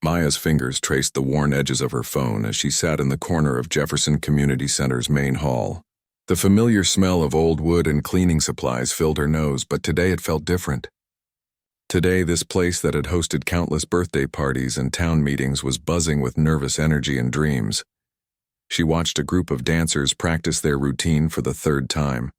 Maya's fingers traced the worn edges of her phone as she sat in the corner of Jefferson Community Center's main hall. The familiar smell of old wood and cleaning supplies filled her nose, but today it felt different. Today, this place that had hosted countless birthday parties and town meetings was buzzing with nervous energy and dreams. She watched a group of dancers practice their routine for the third time.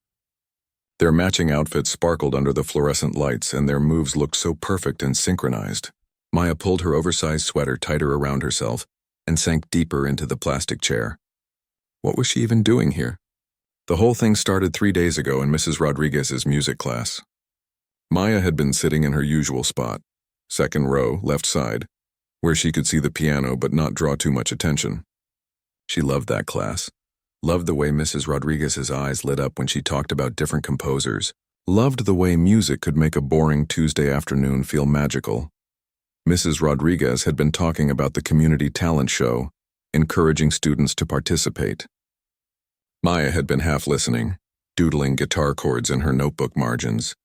Their matching outfits sparkled under the fluorescent lights, and their moves looked so perfect and synchronized. Maya pulled her oversized sweater tighter around herself and sank deeper into the plastic chair. What was she even doing here? The whole thing started 3 days ago in Mrs. Rodriguez's music class. Maya had been sitting in her usual spot, second row, left side, where she could see the piano but not draw too much attention. She loved that class, loved the way Mrs. Rodriguez's eyes lit up when she talked about different composers, loved the way music could make a boring Tuesday afternoon feel magical. Mrs. Rodriguez had been talking about the community talent show, encouraging students to participate. Maya had been half listening, doodling guitar chords in her notebook margins.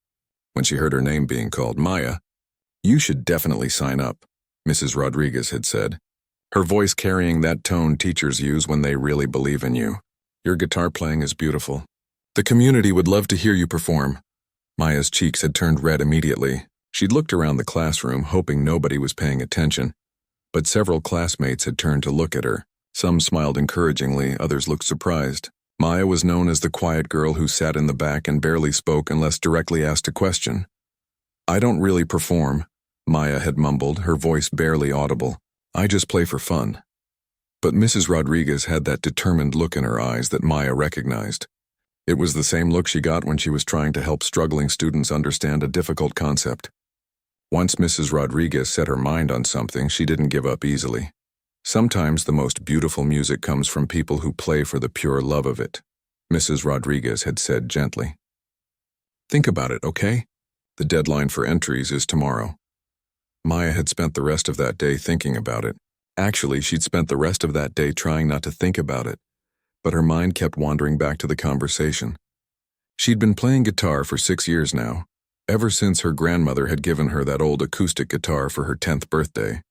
When she heard her name being called, "Maya, you should definitely sign up," Mrs. Rodriguez had said, her voice carrying that tone teachers use when they really believe in you. "Your guitar playing is beautiful. The community would love to hear you perform." Maya's cheeks had turned red immediately. She'd looked around the classroom, hoping nobody was paying attention, but several classmates had turned to look at her. Some smiled encouragingly, others looked surprised. Maya was known as the quiet girl who sat in the back and barely spoke unless directly asked a question. "I don't really perform," Maya had mumbled, her voice barely audible. "I just play for fun." But Mrs. Rodriguez had that determined look in her eyes that Maya recognized. It was the same look she got when she was trying to help struggling students understand a difficult concept. Once Mrs. Rodriguez set her mind on something, she didn't give up easily. Sometimes the most beautiful music comes from people who play for the pure love of it, Mrs. Rodriguez had said gently. "Think about it, okay? The deadline for entries is tomorrow." Maya had spent the rest of that day thinking about it. Actually, she'd spent the rest of that day trying not to think about it, but her mind kept wandering back to the conversation. She'd been playing guitar for 6 years now, ever since her grandmother had given her that old acoustic guitar for her 10th birthday.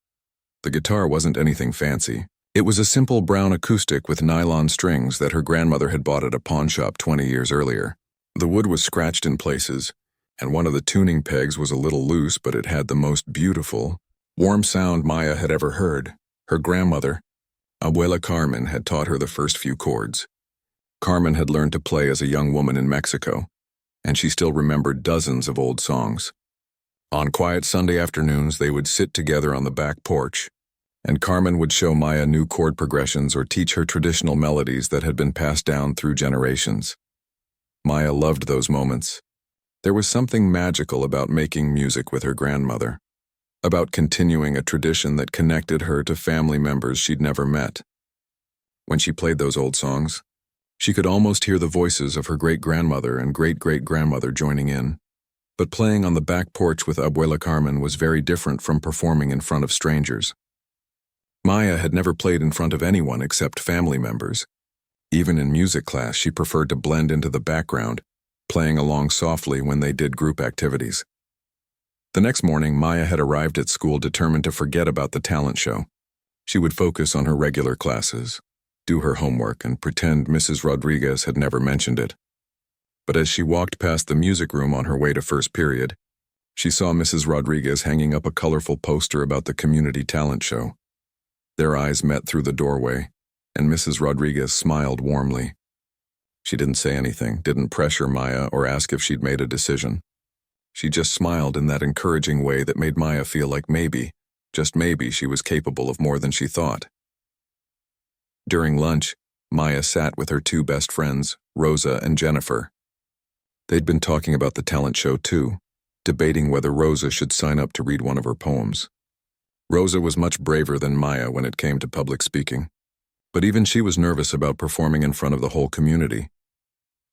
The guitar wasn't anything fancy. It was a simple brown acoustic with nylon strings that her grandmother had bought at a pawn shop 20 years earlier. The wood was scratched in places, and one of the tuning pegs was a little loose, but it had the most beautiful, warm sound Maya had ever heard. Her grandmother, Abuela Carmen, had taught her the first few chords. Carmen had learned to play as a young woman in Mexico, and she still remembered dozens of old songs. On quiet Sunday afternoons, they would sit together on the back porch, and Carmen would show Maya new chord progressions or teach her traditional melodies that had been passed down through generations. Maya loved those moments. There was something magical about making music with her grandmother, about continuing a tradition that connected her to family members she'd never met. When she played those old songs, she could almost hear the voices of her great-grandmother and great-great-grandmother joining in. But playing on the back porch with Abuela Carmen was very different from performing in front of strangers. Maya had never played in front of anyone except family members. Even in music class, she preferred to blend into the background, playing along softly when they did group activities. The next morning, Maya had arrived at school determined to forget about the talent show. She would focus on her regular classes, do her homework, and pretend Mrs. Rodriguez had never mentioned it. But as she walked past the music room on her way to first period, she saw Mrs. Rodriguez hanging up a colorful poster about the community talent show. Their eyes met through the doorway, and Mrs. Rodriguez smiled warmly. She didn't say anything, didn't pressure Maya or ask if she'd made a decision. She just smiled in that encouraging way that made Maya feel like maybe, just maybe, she was capable of more than she thought. During lunch, Maya sat with her 2 best friends, Rosa and Jennifer. They'd been talking about the talent show too, debating whether Rosa should sign up to read one of her poems. Rosa was much braver than Maya when it came to public speaking, but even she was nervous about performing in front of the whole community.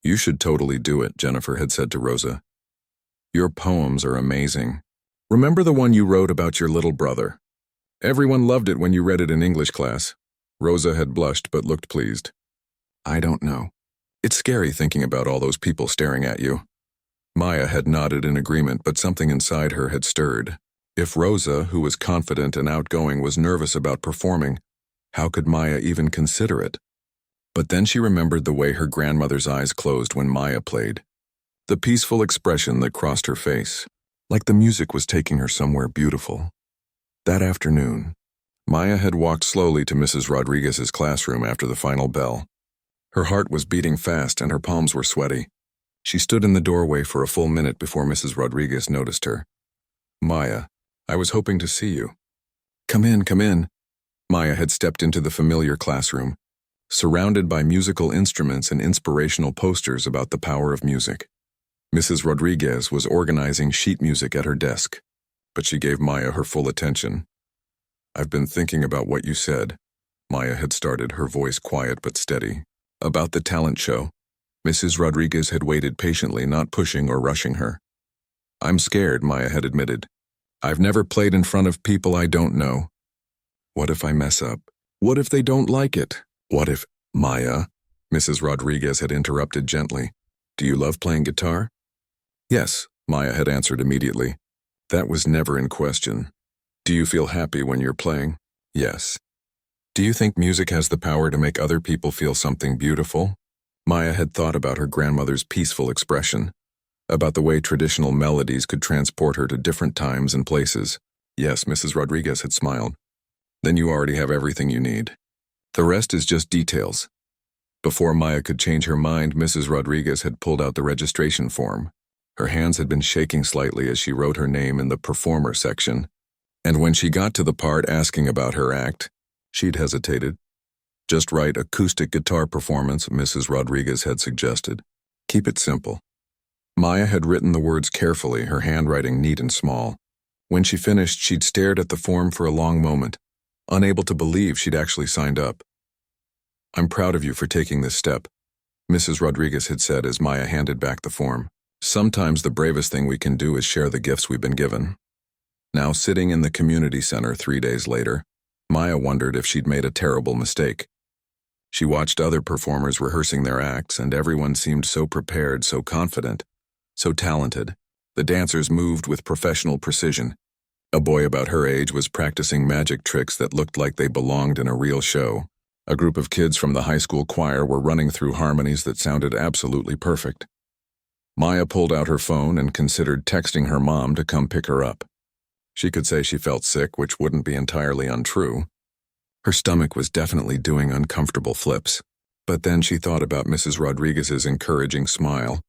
"You should totally do it," Jennifer had said to Rosa. "Your poems are amazing. Remember the one you wrote about your little brother? Everyone loved it when you read it in English class." Rosa had blushed but looked pleased. "I don't know. It's scary thinking about all those people staring at you." Maya had nodded in agreement, but something inside her had stirred. If Rosa, who was confident and outgoing, was nervous about performing, how could Maya even consider it? But then she remembered the way her grandmother's eyes closed when Maya played, the peaceful expression that crossed her face, like the music was taking her somewhere beautiful. That afternoon, Maya had walked slowly to Mrs. Rodriguez's classroom after the final bell. Her heart was beating fast and her palms were sweaty. She stood in the doorway for a full minute before Mrs. Rodriguez noticed her. "Maya, I was hoping to see you." Come in, come in." Maya had stepped into the familiar classroom, surrounded by musical instruments and inspirational posters about the power of music. Mrs. Rodriguez was organizing sheet music at her desk, but she gave Maya her full attention. "I've been thinking about what you said," Maya had started, her voice quiet but steady. "About the talent show." Mrs. Rodriguez had waited patiently, not pushing or rushing her. "I'm scared," Maya had admitted. "I've never played in front of people I don't know. What if I mess up? What if they don't like it? What if—" "Maya," Mrs. Rodriguez had interrupted gently. "Do you love playing guitar?" "Yes," Maya had answered immediately. That was never in question. "Do you feel happy when you're playing?" "Yes." "Do you think music has the power to make other people feel something beautiful?" Maya had thought about her grandmother's peaceful expression, about the way traditional melodies could transport her to different times and places. "Yes," Mrs. Rodriguez had smiled. "Then you already have everything you need. The rest is just details." Before Maya could change her mind, Mrs. Rodriguez had pulled out the registration form. Her hands had been shaking slightly as she wrote her name in the performer section, and when she got to the part asking about her act, she'd hesitated. "Just write acoustic guitar performance," Mrs. Rodriguez had suggested. "Keep it simple." Maya had written the words carefully, her handwriting neat and small. When she finished, she'd stared at the form for a long moment, unable to believe she'd actually signed up. "I'm proud of you for taking this step," Mrs. Rodriguez had said as Maya handed back the form. "Sometimes the bravest thing we can do is share the gifts we've been given." Now, sitting in the community center 3 days later, Maya wondered if she'd made a terrible mistake. She watched other performers rehearsing their acts, and everyone seemed so prepared, so confident, so talented. The dancers moved with professional precision. A boy about her age was practicing magic tricks that looked like they belonged in a real show. A group of kids from the high school choir were running through harmonies that sounded absolutely perfect. Maya pulled out her phone and considered texting her mom to come pick her up. She could say she felt sick, which wouldn't be entirely untrue. Her stomach was definitely doing uncomfortable flips. But then she thought about Mrs. Rodriguez's encouraging smile,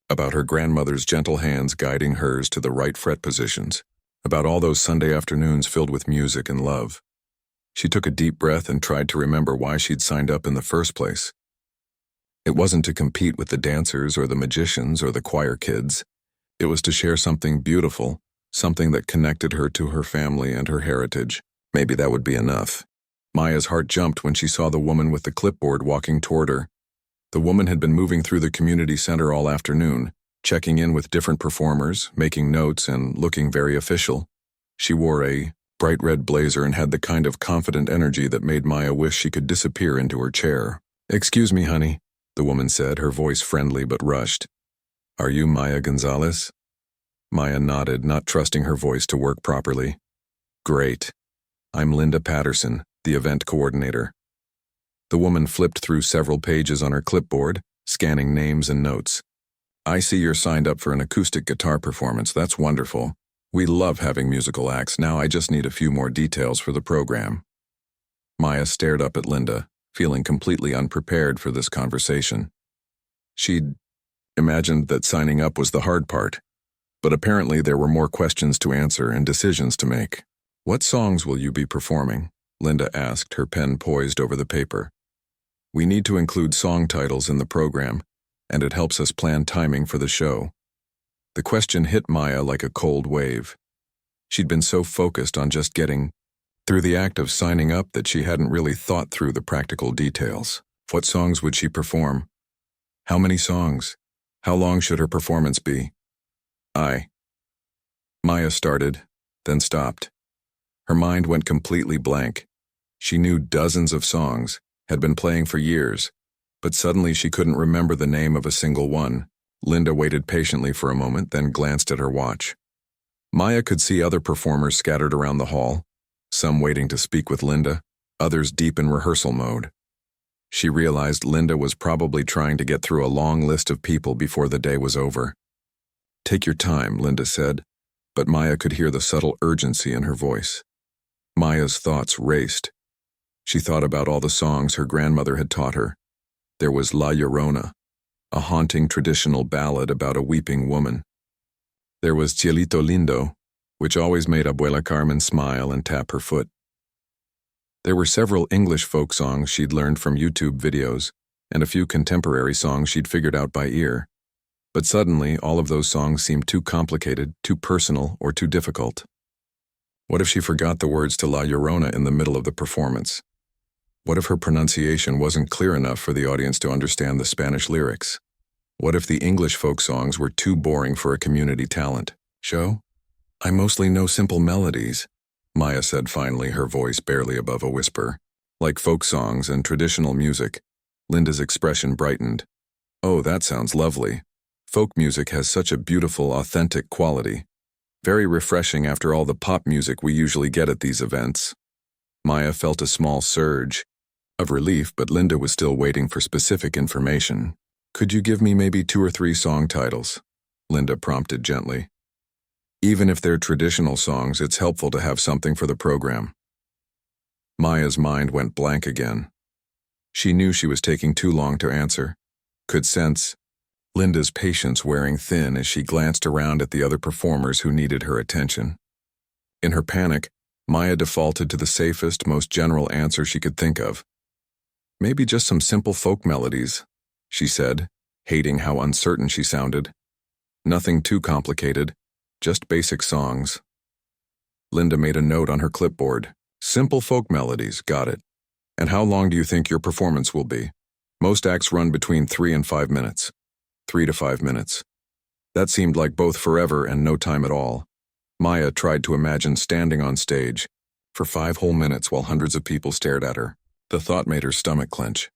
about her grandmother's gentle hands guiding hers to the right fret positions, about all those Sunday afternoons filled with music and love. She took a deep breath and tried to remember why she'd signed up in the first place. It wasn't to compete with the dancers or the magicians or the choir kids. It was to share something beautiful, something that connected her to her family and her heritage. Maybe that would be enough. Maya's heart jumped when she saw the woman with the clipboard walking toward her. The woman had been moving through the community center all afternoon, checking in with different performers, making notes, and looking very official. She wore a bright red blazer and had the kind of confident energy that made Maya wish she could disappear into her chair. "Excuse me, honey," the woman said, her voice friendly but rushed. "Are you Maya Gonzalez?" Maya nodded, not trusting her voice to work properly. "Great. I'm Linda Patterson, the event coordinator." The woman flipped through several pages on her clipboard, scanning names and notes. "I see you're signed up for an acoustic guitar performance. That's wonderful. We love having musical acts. Now I just need a few more details for the program." Maya stared up at Linda, feeling completely unprepared for this conversation. She'd imagined that signing up was the hard part, but apparently there were more questions to answer and decisions to make. "What songs will you be performing?" Linda asked, her pen poised over the paper. "We need to include song titles in the program, and it helps us plan timing for the show." The question hit Maya like a cold wave. She'd been so focused on just getting through the act of signing up that she hadn't really thought through the practical details. What songs would she perform? How many songs? How long should her performance be? Maya started, then stopped. Her mind went completely blank. She knew dozens of songs, had been playing for years, but suddenly she couldn't remember the name of a single one. Linda waited patiently for a moment, then glanced at her watch. Maya could see other performers scattered around the hall, some waiting to speak with Linda, others deep in rehearsal mode. She realized Linda was probably trying to get through a long list of people before the day was over. "Take your time," Linda said, but Maya could hear the subtle urgency in her voice. Maya's thoughts raced. She thought about all the songs her grandmother had taught her. There was La Llorona, a haunting traditional ballad about a weeping woman. There was Cielito Lindo, which always made Abuela Carmen smile and tap her foot. There were several English folk songs she'd learned from YouTube videos, and a few contemporary songs she'd figured out by ear. But suddenly, all of those songs seemed too complicated, too personal, or too difficult. What if she forgot the words to La Llorona in the middle of the performance? What if her pronunciation wasn't clear enough for the audience to understand the Spanish lyrics? What if the English folk songs were too boring for a community talent show? "I mostly know simple melodies," Maya said finally, her voice barely above a whisper. Like folk songs and traditional music, Linda's expression brightened. "Oh, that sounds lovely. Folk music has such a beautiful, authentic quality. Very refreshing after all the pop music we usually get at these events." Maya felt a small surge of relief, but Linda was still waiting for specific information. "Could you give me maybe 2 or 3 song titles?" Linda prompted gently. "Even if they're traditional songs, it's helpful to have something for the program." Maya's mind went blank again. She knew she was taking too long to answer, could sense Linda's patience wearing thin as she glanced around at the other performers who needed her attention. In her panic, Maya defaulted to the safest, most general answer she could think of. "Maybe just some simple folk melodies," she said, hating how uncertain she sounded. "Nothing too complicated, just basic songs." Linda made a note on her clipboard. "Simple folk melodies, got it. And how long do you think your performance will be?" "Most acts run between 3 and 5 minutes. 3 to 5 minutes. That seemed like both forever and no time at all. Maya tried to imagine standing on stage for 5 whole minutes while hundreds of people stared at her. The thought made her stomach clench.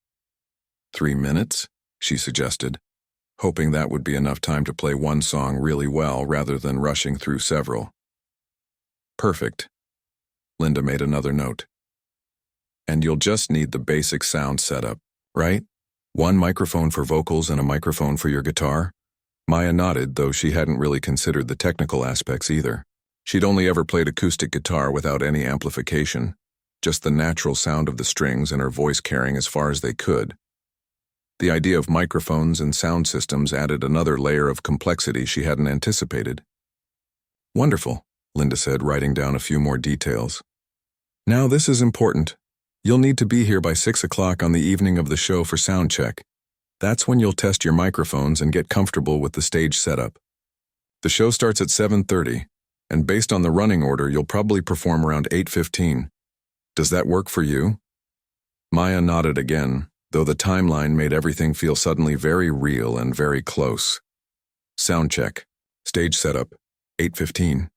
3 minutes? She suggested, hoping that would be enough time to play one song really well rather than rushing through several. "Perfect." Linda made another note. "And you'll just need the basic sound setup, right? One microphone for vocals and a microphone for your guitar?" Maya nodded, though she hadn't really considered the technical aspects either. She'd only ever played acoustic guitar without any amplification, just the natural sound of the strings and her voice carrying as far as they could. The idea of microphones and sound systems added another layer of complexity she hadn't anticipated. "Wonderful," Linda said, writing down a few more details. "Now this is important. You'll need to be here by 6 o'clock on the evening of the show for sound check. That's when you'll test your microphones and get comfortable with the stage setup. The show starts at 7:30, and based on the running order, you'll probably perform around 8:15. Does that work for you?" Maya nodded again, though the timeline made everything feel suddenly very real and very close. Sound check, stage setup, 8:15.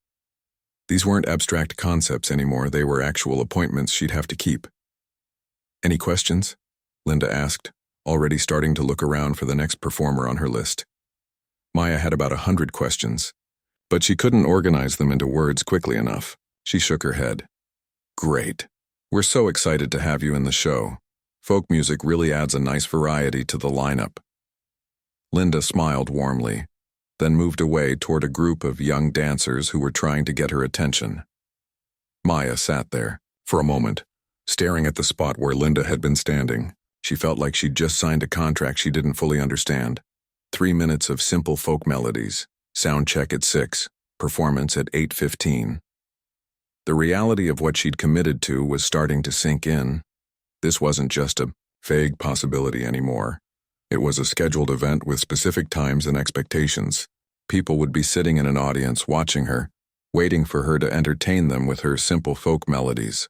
These weren't abstract concepts anymore, they were actual appointments she'd have to keep. "Any questions?" Linda asked, already starting to look around for the next performer on her list. Maya had about 100 questions, but she couldn't organize them into words quickly enough. She shook her head. "Great. We're so excited to have you in the show. Folk music really adds a nice variety to the lineup." Linda smiled warmly, then moved away toward a group of young dancers who were trying to get her attention. Maya sat there, for a moment, staring at the spot where Linda had been standing. She felt like she'd just signed a contract she didn't fully understand. 3 minutes of simple folk melodies, sound check at 6, performance at 8:15. The reality of what she'd committed to was starting to sink in. This wasn't just a vague possibility anymore. It was a scheduled event with specific times and expectations. People would be sitting in an audience watching her, waiting for her to entertain them with her simple folk melodies.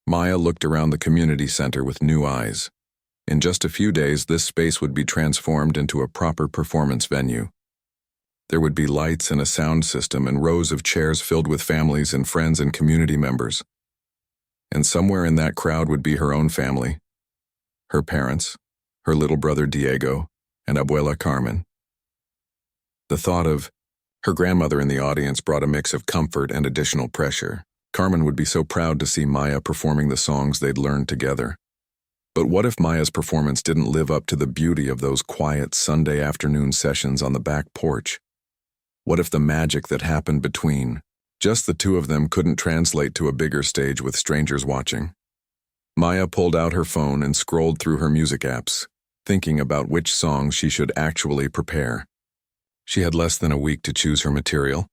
Maya looked around the community center with new eyes. In just a few days, this space would be transformed into a proper performance venue. There would be lights and a sound system and rows of chairs filled with families and friends and community members. And somewhere in that crowd would be her own family, her parents, her little brother Diego, and Abuela Carmen. The thought of Her grandmother in the audience brought a mix of comfort and additional pressure. Carmen would be so proud to see Maya performing the songs they'd learned together. But what if Maya's performance didn't live up to the beauty of those quiet Sunday afternoon sessions on the back porch? What if the magic that happened between just the two of them couldn't translate to a bigger stage with strangers watching? Maya pulled out her phone and scrolled through her music apps, thinking about which songs she should actually prepare. She had less than a week to choose her material,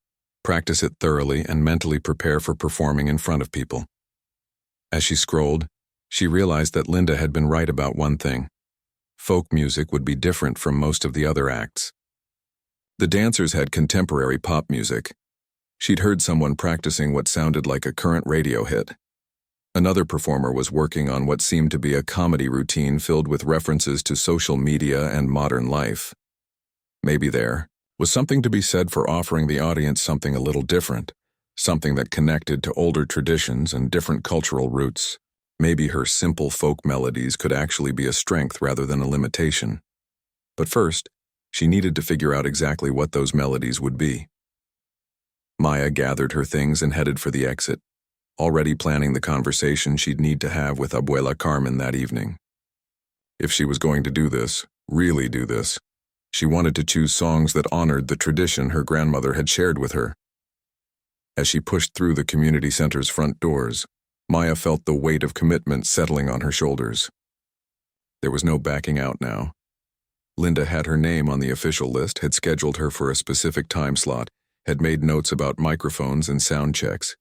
practice it thoroughly, and mentally prepare for performing in front of people. As she scrolled, she realized that Linda had been right about one thing. Folk music would be different from most of the other acts. The dancers had contemporary pop music. She'd heard someone practicing what sounded like a current radio hit. Another performer was working on what seemed to be a comedy routine filled with references to social media and modern life. Maybe there was something to be said for offering the audience something a little different, something that connected to older traditions and different cultural roots. Maybe her simple folk melodies could actually be a strength rather than a limitation. But first, she needed to figure out exactly what those melodies would be. Maya gathered her things and headed for the exit, already planning the conversation she'd need to have with Abuela Carmen that evening. If she was going to do this, really do this, she wanted to choose songs that honored the tradition her grandmother had shared with her. As she pushed through the community center's front doors, Maya felt the weight of commitment settling on her shoulders. There was no backing out now. Linda had her name on the official list, had scheduled her for a specific time slot, had made notes about microphones and sound checks.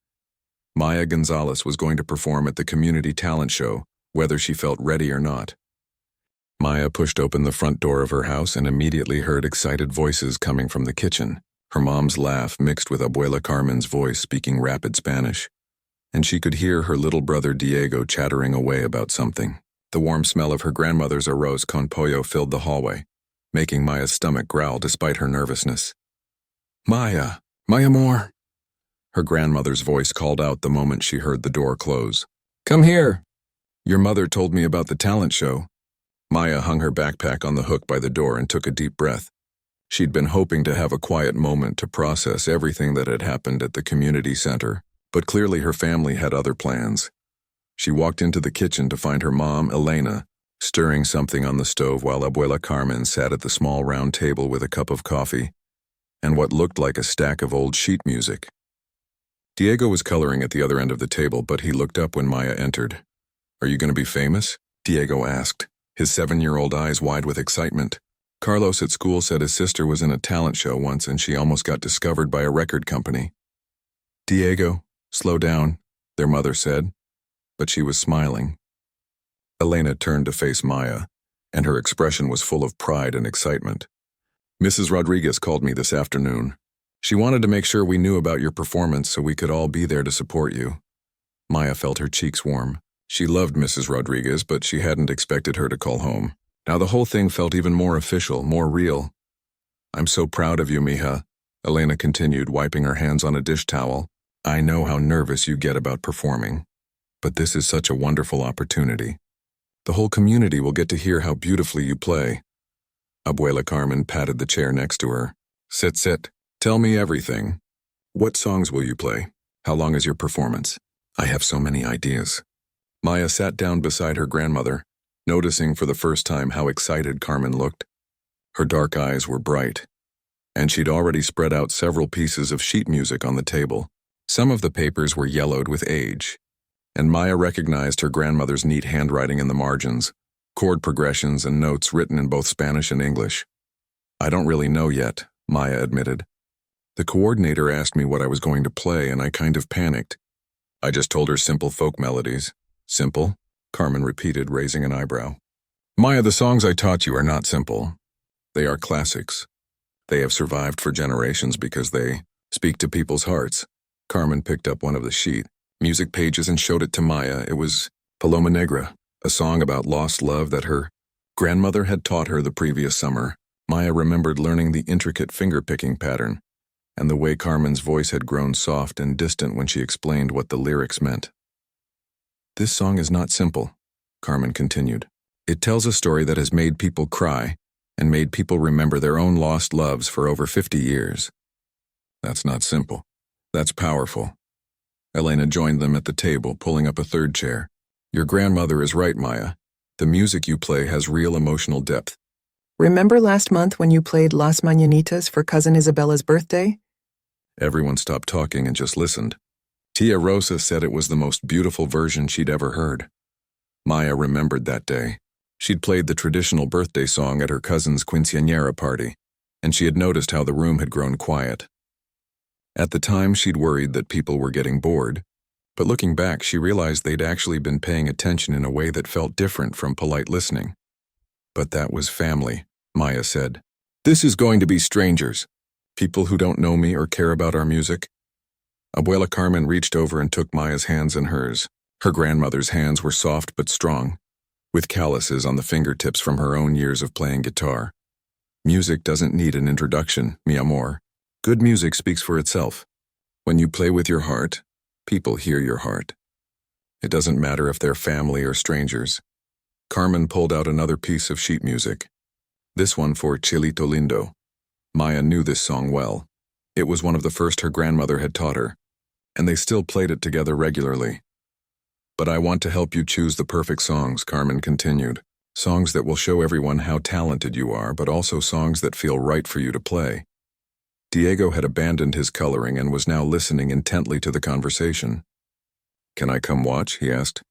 Maya Gonzalez was going to perform at the community talent show, whether she felt ready or not. Maya pushed open the front door of her house and immediately heard excited voices coming from the kitchen, her mom's laugh mixed with Abuela Carmen's voice speaking rapid Spanish. And she could hear her little brother Diego chattering away about something. The warm smell of her grandmother's arroz con pollo filled the hallway, making Maya's stomach growl despite her nervousness. "Maya, my amor," her grandmother's voice called out the moment she heard the door close. "Come here. Your mother told me about the talent show." Maya hung her backpack on the hook by the door and took a deep breath. She'd been hoping to have a quiet moment to process everything that had happened at the community center, but clearly her family had other plans. She walked into the kitchen to find her mom, Elena, stirring something on the stove while Abuela Carmen sat at the small round table with a cup of coffee and what looked like a stack of old sheet music. Diego was coloring at the other end of the table, but he looked up when Maya entered. "Are you going to be famous?" Diego asked, his 7-year-old eyes wide with excitement. Carlos at school said his sister was in a talent show once and she almost got discovered by a record company. "Diego, slow down," their mother said, but she was smiling. Elena turned to face Maya, and her expression was full of pride and excitement. "Mrs. Rodriguez called me this afternoon. She wanted to make sure we knew about your performance so we could all be there to support you." Maya felt her cheeks warm. She loved Mrs. Rodriguez, but she hadn't expected her to call home. Now the whole thing felt even more official, more real. "I'm so proud of you, mija," Elena continued, wiping her hands on a dish towel. "I know how nervous you get about performing, but this is such a wonderful opportunity. The whole community will get to hear how beautifully you play." Abuela Carmen patted the chair next to her. "Sit, sit. Tell me everything. What songs will you play? How long is your performance? I have so many ideas." Maya sat down beside her grandmother, noticing for the first time how excited Carmen looked. Her dark eyes were bright, and she'd already spread out several pieces of sheet music on the table. Some of the papers were yellowed with age, and Maya recognized her grandmother's neat handwriting in the margins, chord progressions and notes written in both Spanish and English. "I don't really know yet," Maya admitted. "The coordinator asked me what I was going to play, and I kind of panicked. I just told her simple folk melodies." "Simple?" Carmen repeated, raising an eyebrow. "Maya, the songs I taught you are not simple. They are classics. They have survived for generations because they speak to people's hearts." Carmen picked up one of the sheet music pages and showed it to Maya. It was Paloma Negra, a song about lost love that her grandmother had taught her the previous summer. Maya remembered learning the intricate finger-picking pattern, and the way Carmen's voice had grown soft and distant when she explained what the lyrics meant. "This song is not simple," Carmen continued. "It tells a story that has made people cry and made people remember their own lost loves for over 50 years. That's not simple. That's powerful. Elena joined them at the table, pulling up a third chair. Your grandmother is right, Maya. The music you play has real emotional depth. Remember last month when you played Las Mañanitas for Cousin Isabella's birthday? Everyone stopped talking and just listened. Tia Rosa said it was the most beautiful version she'd ever heard. Maya remembered that day. She'd played the traditional birthday song at her cousin's quinceañera party, and she had noticed how the room had grown quiet. At the time, she'd worried that people were getting bored, but looking back, she realized they'd actually been paying attention in a way that felt different from polite listening. But that was family, Maya said. This is going to be strangers, people who don't know me or care about our music. Abuela Carmen reached over and took Maya's hands in hers. Her grandmother's hands were soft but strong, with calluses on the fingertips from her own years of playing guitar. Music doesn't need an introduction, mi amor. Good music speaks for itself. When you play with your heart, people hear your heart. It doesn't matter if they're family or strangers. Carmen pulled out another piece of sheet music. This one for Chilito Lindo. Maya knew this song well. It was one of the first her grandmother had taught her, and they still played it together regularly. But I want to help you choose the perfect songs, Carmen continued. Songs that will show everyone how talented you are, but also songs that feel right for you to play. Diego had abandoned his coloring and was now listening intently to the conversation. Can I come watch? He asked.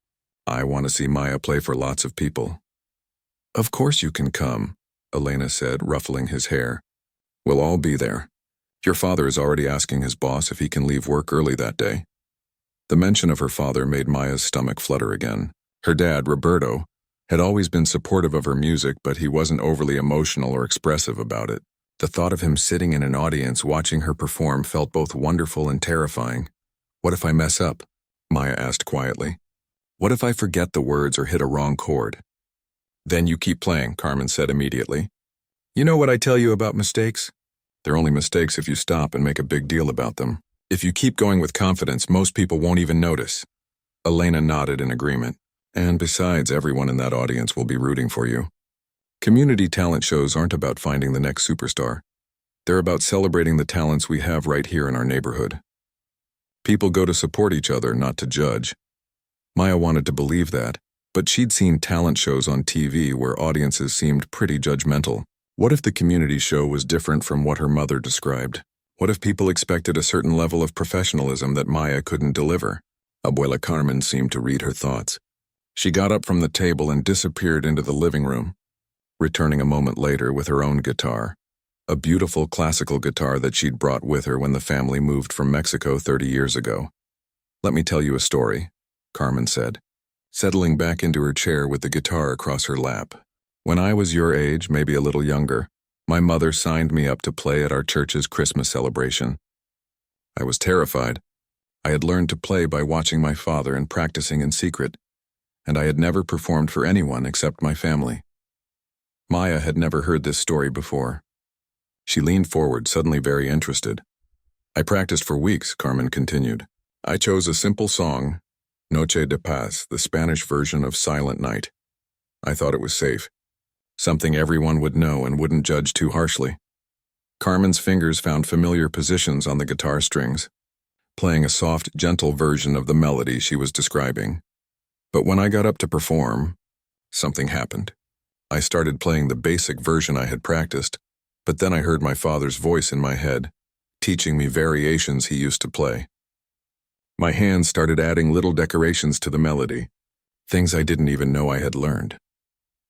I want to see Maya play for lots of people. Of course you can come, Elena said, ruffling his hair. We'll all be there. Your father is already asking his boss if he can leave work early that day. The mention of her father made Maya's stomach flutter again. Her dad, Roberto, had always been supportive of her music, but he wasn't overly emotional or expressive about it. The thought of him sitting in an audience watching her perform felt both wonderful and terrifying. What if I mess up? Maya asked quietly. What if I forget the words or hit a wrong chord? Then you keep playing, Carmen said immediately. You know what I tell you about mistakes? They're only mistakes if you stop and make a big deal about them. If you keep going with confidence, most people won't even notice. Elena nodded in agreement. And besides, everyone in that audience will be rooting for you. Community talent shows aren't about finding the next superstar. They're about celebrating the talents we have right here in our neighborhood. People go to support each other, not to judge. Maya wanted to believe that, but she'd seen talent shows on TV where audiences seemed pretty judgmental. What if the community show was different from what her mother described? What if people expected a certain level of professionalism that Maya couldn't deliver? Abuela Carmen seemed to read her thoughts. She got up from the table and disappeared into the living room, returning a moment later with her own guitar, a beautiful classical guitar that she'd brought with her when the family moved from Mexico 30 years ago. Let me tell you a story, Carmen said, settling back into her chair with the guitar across her lap. When I was your age, maybe a little younger, my mother signed me up to play at our church's Christmas celebration. I was terrified. I had learned to play by watching my father and practicing in secret, and I had never performed for anyone except my family. Maya had never heard this story before. She leaned forward, suddenly very interested. I practiced for weeks, Carmen continued. I chose a simple song, Noche de Paz, the Spanish version of Silent Night. I thought it was safe. Something everyone would know and wouldn't judge too harshly. Carmen's fingers found familiar positions on the guitar strings, playing a soft, gentle version of the melody she was describing. But when I got up to perform, something happened. I started playing the basic version I had practiced, but then I heard my father's voice in my head, teaching me variations he used to play. My hands started adding little decorations to the melody, things I didn't even know I had learned.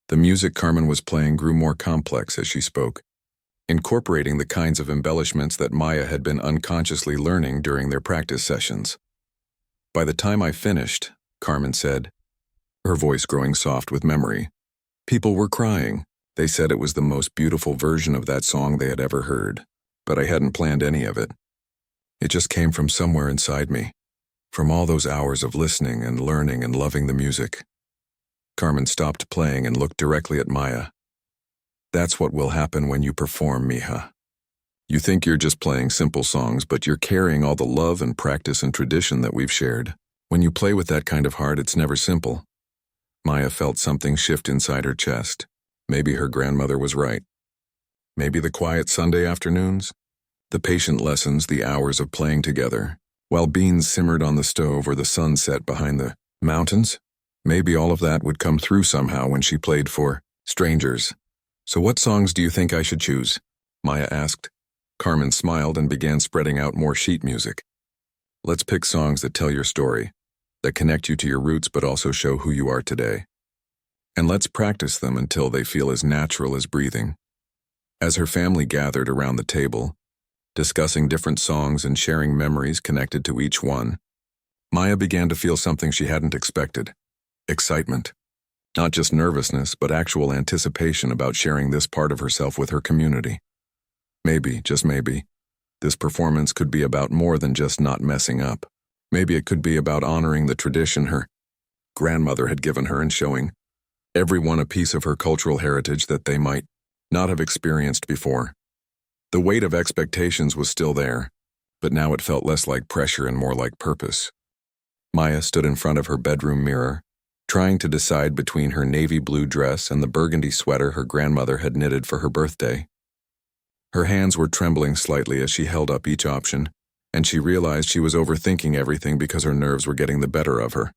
The music Carmen was playing grew more complex as she spoke, incorporating the kinds of embellishments that Maya had been unconsciously learning during their practice sessions. By the time I finished, Carmen said, her voice growing soft with memory, people were crying. They said it was the most beautiful version of that song they had ever heard, but I hadn't planned any of it. It just came from somewhere inside me, from all those hours of listening and learning and loving the music. Carmen stopped playing and looked directly at Maya. That's what will happen when you perform, mija. You think you're just playing simple songs, but you're carrying all the love and practice and tradition that we've shared. When you play with that kind of heart, it's never simple. Maya felt something shift inside her chest. Maybe her grandmother was right. Maybe the quiet Sunday afternoons, The patient lessons, the hours of playing together, while beans simmered on the stove or the sun set behind the mountains. Maybe all of that would come through somehow when she played for strangers. "So what songs do you think I should choose?" Maya asked. Carmen smiled and began spreading out more sheet music. "Let's pick songs that tell your story, that connect you to your roots but also show who you are today. And let's practice them until they feel as natural as breathing." As her family gathered around the table, discussing different songs and sharing memories connected to each one, Maya began to feel something she hadn't expected: excitement. Not just nervousness, but actual anticipation about sharing this part of herself with her community. Maybe, just maybe, this performance could be about more than just not messing up. Maybe it could be about honoring the tradition her grandmother had given her and showing everyone a piece of her cultural heritage that they might not have experienced before. The weight of expectations was still there, but now it felt less like pressure and more like purpose. Maya stood in front of her bedroom mirror, trying to decide between her navy blue dress and the burgundy sweater her grandmother had knitted for her birthday. Her hands were trembling slightly as she held up each option, and she realized she was overthinking everything because her nerves were getting the better of her.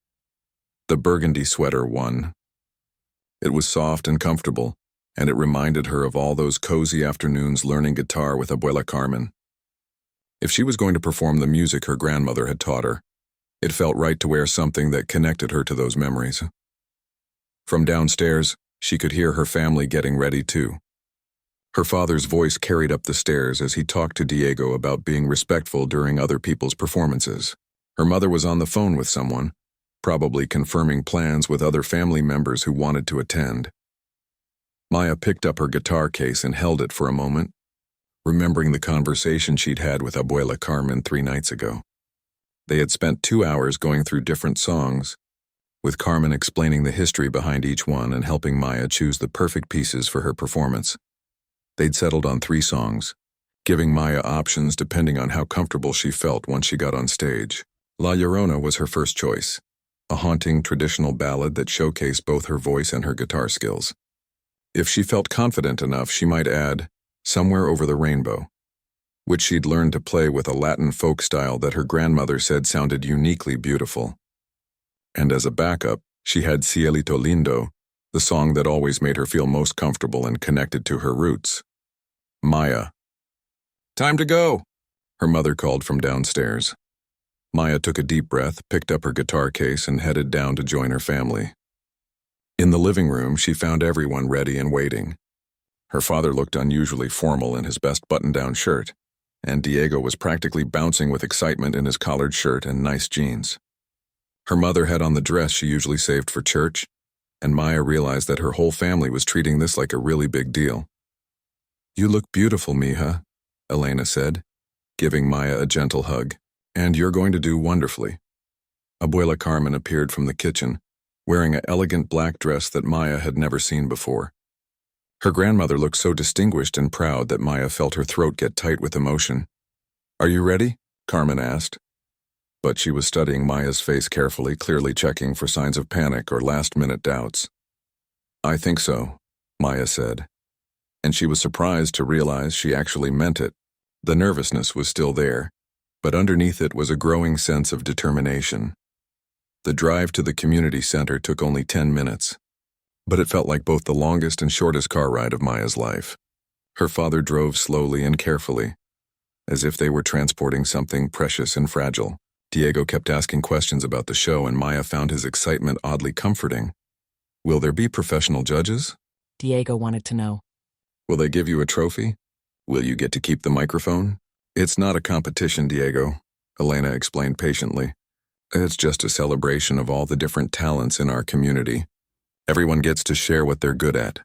The burgundy sweater won. It was soft and comfortable, and it reminded her of all those cozy afternoons learning guitar with Abuela Carmen. If she was going to perform the music her grandmother had taught her, it felt right to wear something that connected her to those memories. From downstairs, she could hear her family getting ready too. Her father's voice carried up the stairs as he talked to Diego about being respectful during other people's performances. Her mother was on the phone with someone, probably confirming plans with other family members who wanted to attend. Maya picked up her guitar case and held it for a moment, remembering the conversation she'd had with Abuela Carmen 3 nights ago. They had spent 2 hours going through different songs, with Carmen explaining the history behind each one and helping Maya choose the perfect pieces for her performance. They'd settled on 3 songs, giving Maya options depending on how comfortable she felt once she got on stage. La Llorona was her first choice, a haunting traditional ballad that showcased both her voice and her guitar skills. If she felt confident enough, she might add Somewhere Over the Rainbow, which she'd learned to play with a Latin folk style that her grandmother said sounded uniquely beautiful. And as a backup, she had Cielito Lindo, the song that always made her feel most comfortable and connected to her roots. Maya. "Time to go," her mother called from downstairs. Maya took a deep breath, picked up her guitar case, and headed down to join her family. In the living room, she found everyone ready and waiting. Her father looked unusually formal in his best button-down shirt, and Diego was practically bouncing with excitement in his collared shirt and nice jeans. Her mother had on the dress she usually saved for church, and Maya realized that her whole family was treating this like a really big deal. "You look beautiful, mija," Elena said, giving Maya a gentle hug. "And you're going to do wonderfully." Abuela Carmen appeared from the kitchen, wearing an elegant black dress that Maya had never seen before. Her grandmother looked so distinguished and proud that Maya felt her throat get tight with emotion. "Are you ready?" Carmen asked. But she was studying Maya's face carefully, clearly checking for signs of panic or last-minute doubts. "I think so," Maya said. And she was surprised to realize she actually meant it. The nervousness was still there, but underneath it was a growing sense of determination. The drive to the community center took only 10 minutes, but it felt like both the longest and shortest car ride of Maya's life. Her father drove slowly and carefully, as if they were transporting something precious and fragile. Diego kept asking questions about the show, and Maya found his excitement oddly comforting. "Will there be professional judges?" Diego wanted to know. "Will they give you a trophy? Will you get to keep the microphone?" "It's not a competition, Diego," Elena explained patiently. "It's just a celebration of all the different talents in our community. Everyone gets to share what they're good at."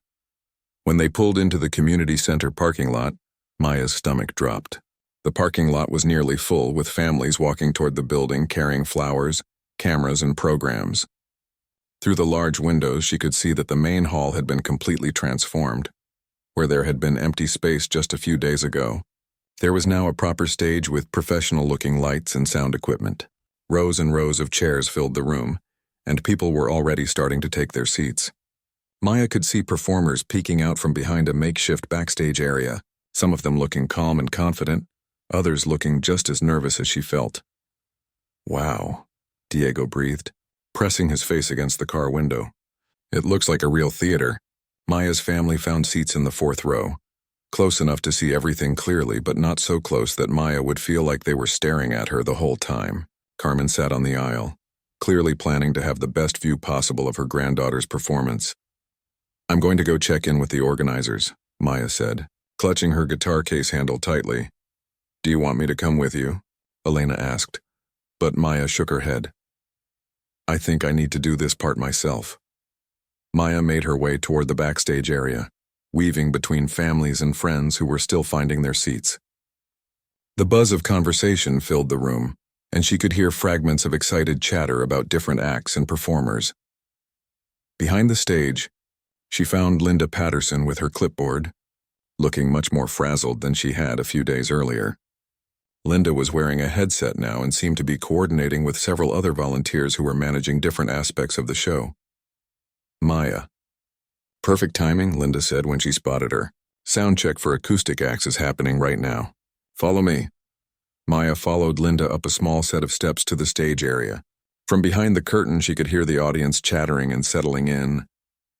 When they pulled into the community center parking lot, Maya's stomach dropped. The parking lot was nearly full, with families walking toward the building carrying flowers, cameras, and programs. Through the large windows, she could see that the main hall had been completely transformed. Where there had been empty space just a few days ago, there was now a proper stage with professional-looking lights and sound equipment. Rows and rows of chairs filled the room, and people were already starting to take their seats. Maya could see performers peeking out from behind a makeshift backstage area, some of them looking calm and confident, others looking just as nervous as she felt. "Wow," Diego breathed, pressing his face against the car window. "It looks like a real theater." Maya's family found seats in the fourth row, close enough to see everything clearly, but not so close that Maya would feel like they were staring at her the whole time. Carmen sat on the aisle, clearly planning to have the best view possible of her granddaughter's performance. "I'm going to go check in with the organizers," Maya said, clutching her guitar case handle tightly. "Do you want me to come with you?" Elena asked, but Maya shook her head. "I think I need to do this part myself." Maya made her way toward the backstage area, weaving between families and friends who were still finding their seats. The buzz of conversation filled the room, and she could hear fragments of excited chatter about different acts and performers. Behind the stage, she found Linda Patterson with her clipboard, looking much more frazzled than she had a few days earlier. Linda was wearing a headset now and seemed to be coordinating with several other volunteers who were managing different aspects of the show. "Maya." "Perfect timing," Linda said when she spotted her. "Sound check for acoustic acts is happening right now. Follow me." Maya followed Linda up a small set of steps to the stage area. From behind the curtain, she could hear the audience chattering and settling in,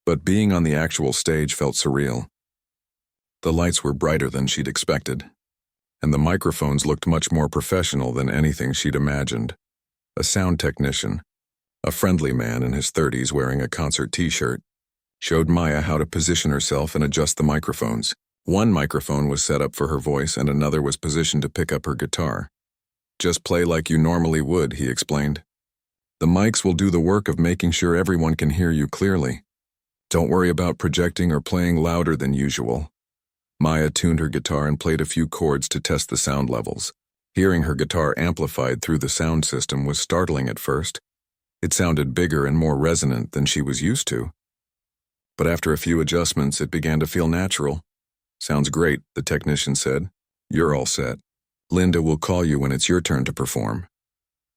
but being on the actual stage felt surreal. The lights were brighter than she'd expected, and the microphones looked much more professional than anything she'd imagined. A sound technician, a friendly man in his 30s wearing a concert t-shirt, showed Maya how to position herself and adjust the microphones. One microphone was set up for her voice and another was positioned to pick up her guitar. "Just play like you normally would," he explained. "The mics will do the work of making sure everyone can hear you clearly. Don't worry about projecting or playing louder than usual." Maya tuned her guitar and played a few chords to test the sound levels. Hearing her guitar amplified through the sound system was startling at first. It sounded bigger and more resonant than she was used to. But after a few adjustments, it began to feel natural. "Sounds great," the technician said. "You're all set. Linda will call you when it's your turn to perform."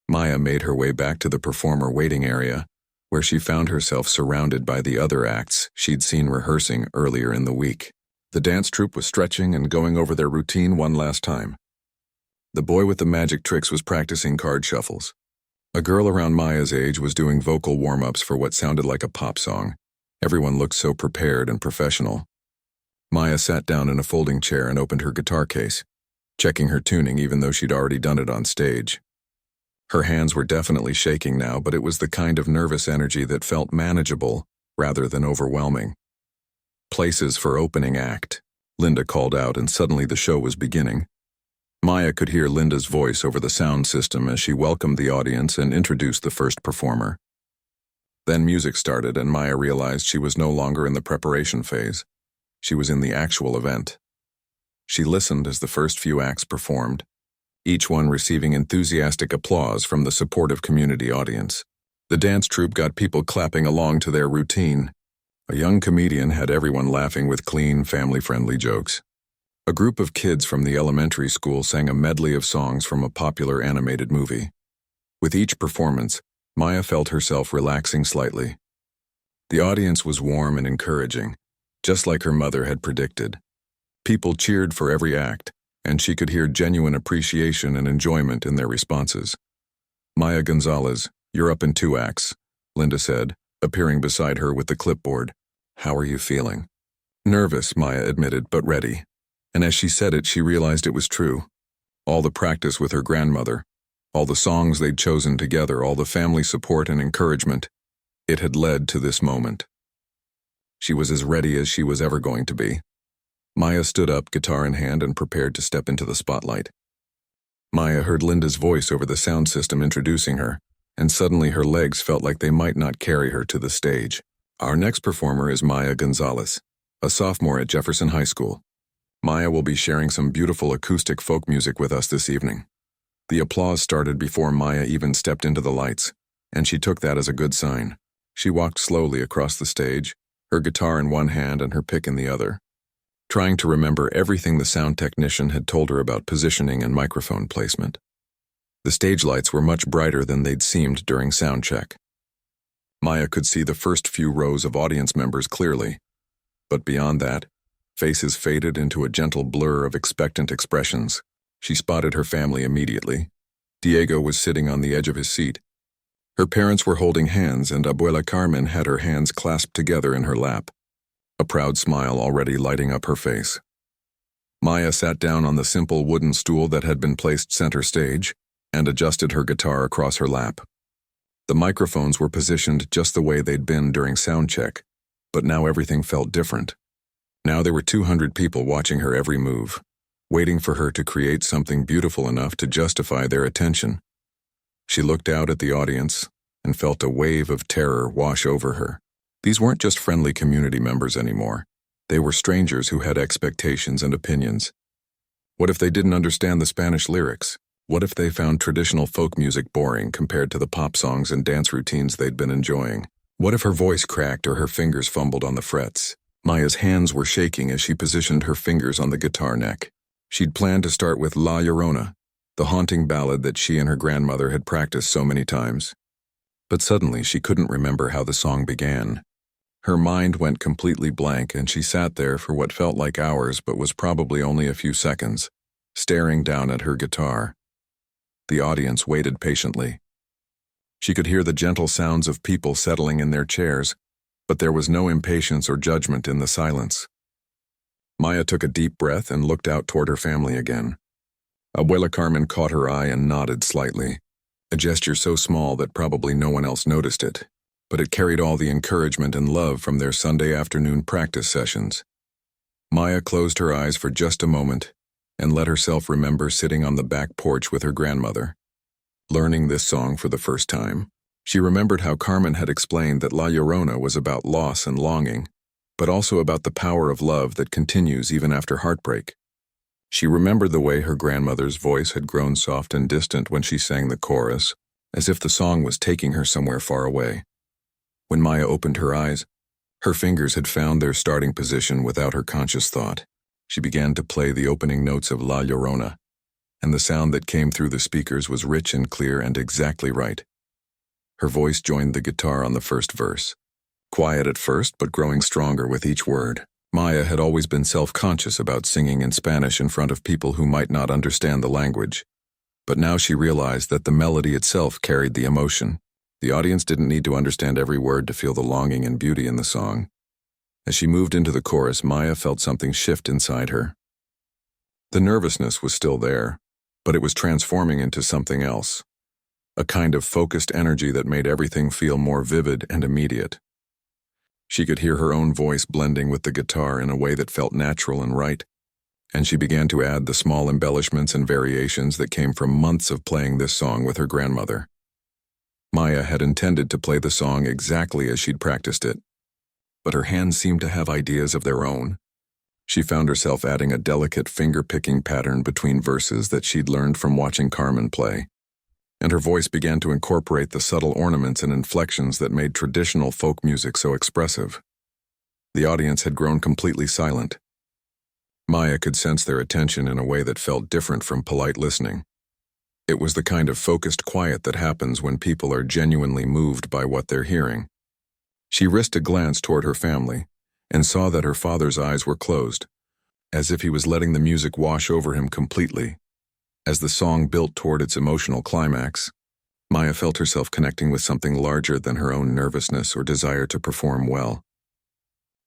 Maya made her way back to the performer waiting area, where she found herself surrounded by the other acts she'd seen rehearsing earlier in the week. The dance troupe was stretching and going over their routine one last time. The boy with the magic tricks was practicing card shuffles. A girl around Maya's age was doing vocal warm-ups for what sounded like a pop song. Everyone looked so prepared and professional. Maya sat down in a folding chair and opened her guitar case, checking her tuning even though she'd already done it on stage. Her hands were definitely shaking now, but it was the kind of nervous energy that felt manageable rather than overwhelming. "Places for opening act," Linda called out, and suddenly the show was beginning. Maya could hear Linda's voice over the sound system as she welcomed the audience and introduced the first performer. Then music started, and Maya realized she was no longer in the preparation phase. She was in the actual event. She listened as the first few acts performed, each one receiving enthusiastic applause from the supportive community audience. The dance troupe got people clapping along to their routine. A young comedian had everyone laughing with clean, family-friendly jokes. A group of kids from the elementary school sang a medley of songs from a popular animated movie. With each performance, Maya felt herself relaxing slightly. The audience was warm and encouraging, just like her mother had predicted. People cheered for every act, and she could hear genuine appreciation and enjoyment in their responses. "Maya Gonzalez, you're up in 2 acts," Linda said, appearing beside her with the clipboard. "How are you feeling?" "Nervous," Maya admitted, "but ready." And as she said it, she realized it was true. All the practice with her grandmother, all the songs they'd chosen together, all the family support and encouragement, it had led to this moment. She was as ready as she was ever going to be. Maya stood up, guitar in hand, and prepared to step into the spotlight. Maya heard Linda's voice over the sound system introducing her, and suddenly her legs felt like they might not carry her to the stage. "Our next performer is Maya Gonzalez, a sophomore at Jefferson High School. Maya will be sharing some beautiful acoustic folk music with us this evening." The applause started before Maya even stepped into the lights, and she took that as a good sign. She walked slowly across the stage, her guitar in one hand and her pick in the other, trying to remember everything the sound technician had told her about positioning and microphone placement. The stage lights were much brighter than they'd seemed during sound check. Maya could see the first few rows of audience members clearly, but beyond that, faces faded into a gentle blur of expectant expressions. She spotted her family immediately. Diego was sitting on the edge of his seat. Her parents were holding hands, and Abuela Carmen had her hands clasped together in her lap, a proud smile already lighting up her face. Maya sat down on the simple wooden stool that had been placed center stage and adjusted her guitar across her lap. The microphones were positioned just the way they'd been during sound check, but now everything felt different. Now there were 200 people watching her every move, waiting for her to create something beautiful enough to justify their attention. She looked out at the audience and felt a wave of terror wash over her. These weren't just friendly community members anymore. They were strangers who had expectations and opinions. What if they didn't understand the Spanish lyrics? What if they found traditional folk music boring compared to the pop songs and dance routines they'd been enjoying? What if her voice cracked or her fingers fumbled on the frets? Maya's hands were shaking as she positioned her fingers on the guitar neck. She'd planned to start with La Llorona, the haunting ballad that she and her grandmother had practiced so many times. But suddenly she couldn't remember how the song began. Her mind went completely blank, and she sat there for what felt like hours but was probably only a few seconds, staring down at her guitar. The audience waited patiently. She could hear the gentle sounds of people settling in their chairs, but there was no impatience or judgment in the silence. Maya took a deep breath and looked out toward her family again. Abuela Carmen caught her eye and nodded slightly, a gesture so small that probably no one else noticed it, but it carried all the encouragement and love from their Sunday afternoon practice sessions. Maya closed her eyes for just a moment and let herself remember sitting on the back porch with her grandmother, learning this song for the first time. She remembered how Carmen had explained that La Llorona was about loss and longing, but also about the power of love that continues even after heartbreak. She remembered the way her grandmother's voice had grown soft and distant when she sang the chorus, as if the song was taking her somewhere far away. When Maya opened her eyes, her fingers had found their starting position without her conscious thought. She began to play the opening notes of La Llorona, and the sound that came through the speakers was rich and clear and exactly right. Her voice joined the guitar on the first verse, quiet at first but growing stronger with each word. Maya had always been self-conscious about singing in Spanish in front of people who might not understand the language, but now she realized that the melody itself carried the emotion. The audience didn't need to understand every word to feel the longing and beauty in the song. As she moved into the chorus, Maya felt something shift inside her. The nervousness was still there, but it was transforming into something else, a kind of focused energy that made everything feel more vivid and immediate. She could hear her own voice blending with the guitar in a way that felt natural and right, and she began to add the small embellishments and variations that came from months of playing this song with her grandmother. Maya had intended to play the song exactly as she'd practiced it, but her hands seemed to have ideas of their own. She found herself adding a delicate finger-picking pattern between verses that she'd learned from watching Carmen play, and her voice began to incorporate the subtle ornaments and inflections that made traditional folk music so expressive. The audience had grown completely silent. Maya could sense their attention in a way that felt different from polite listening. It was the kind of focused quiet that happens when people are genuinely moved by what they're hearing. She risked a glance toward her family and saw that her father's eyes were closed, as if he was letting the music wash over him completely. As the song built toward its emotional climax, Maya felt herself connecting with something larger than her own nervousness or desire to perform well.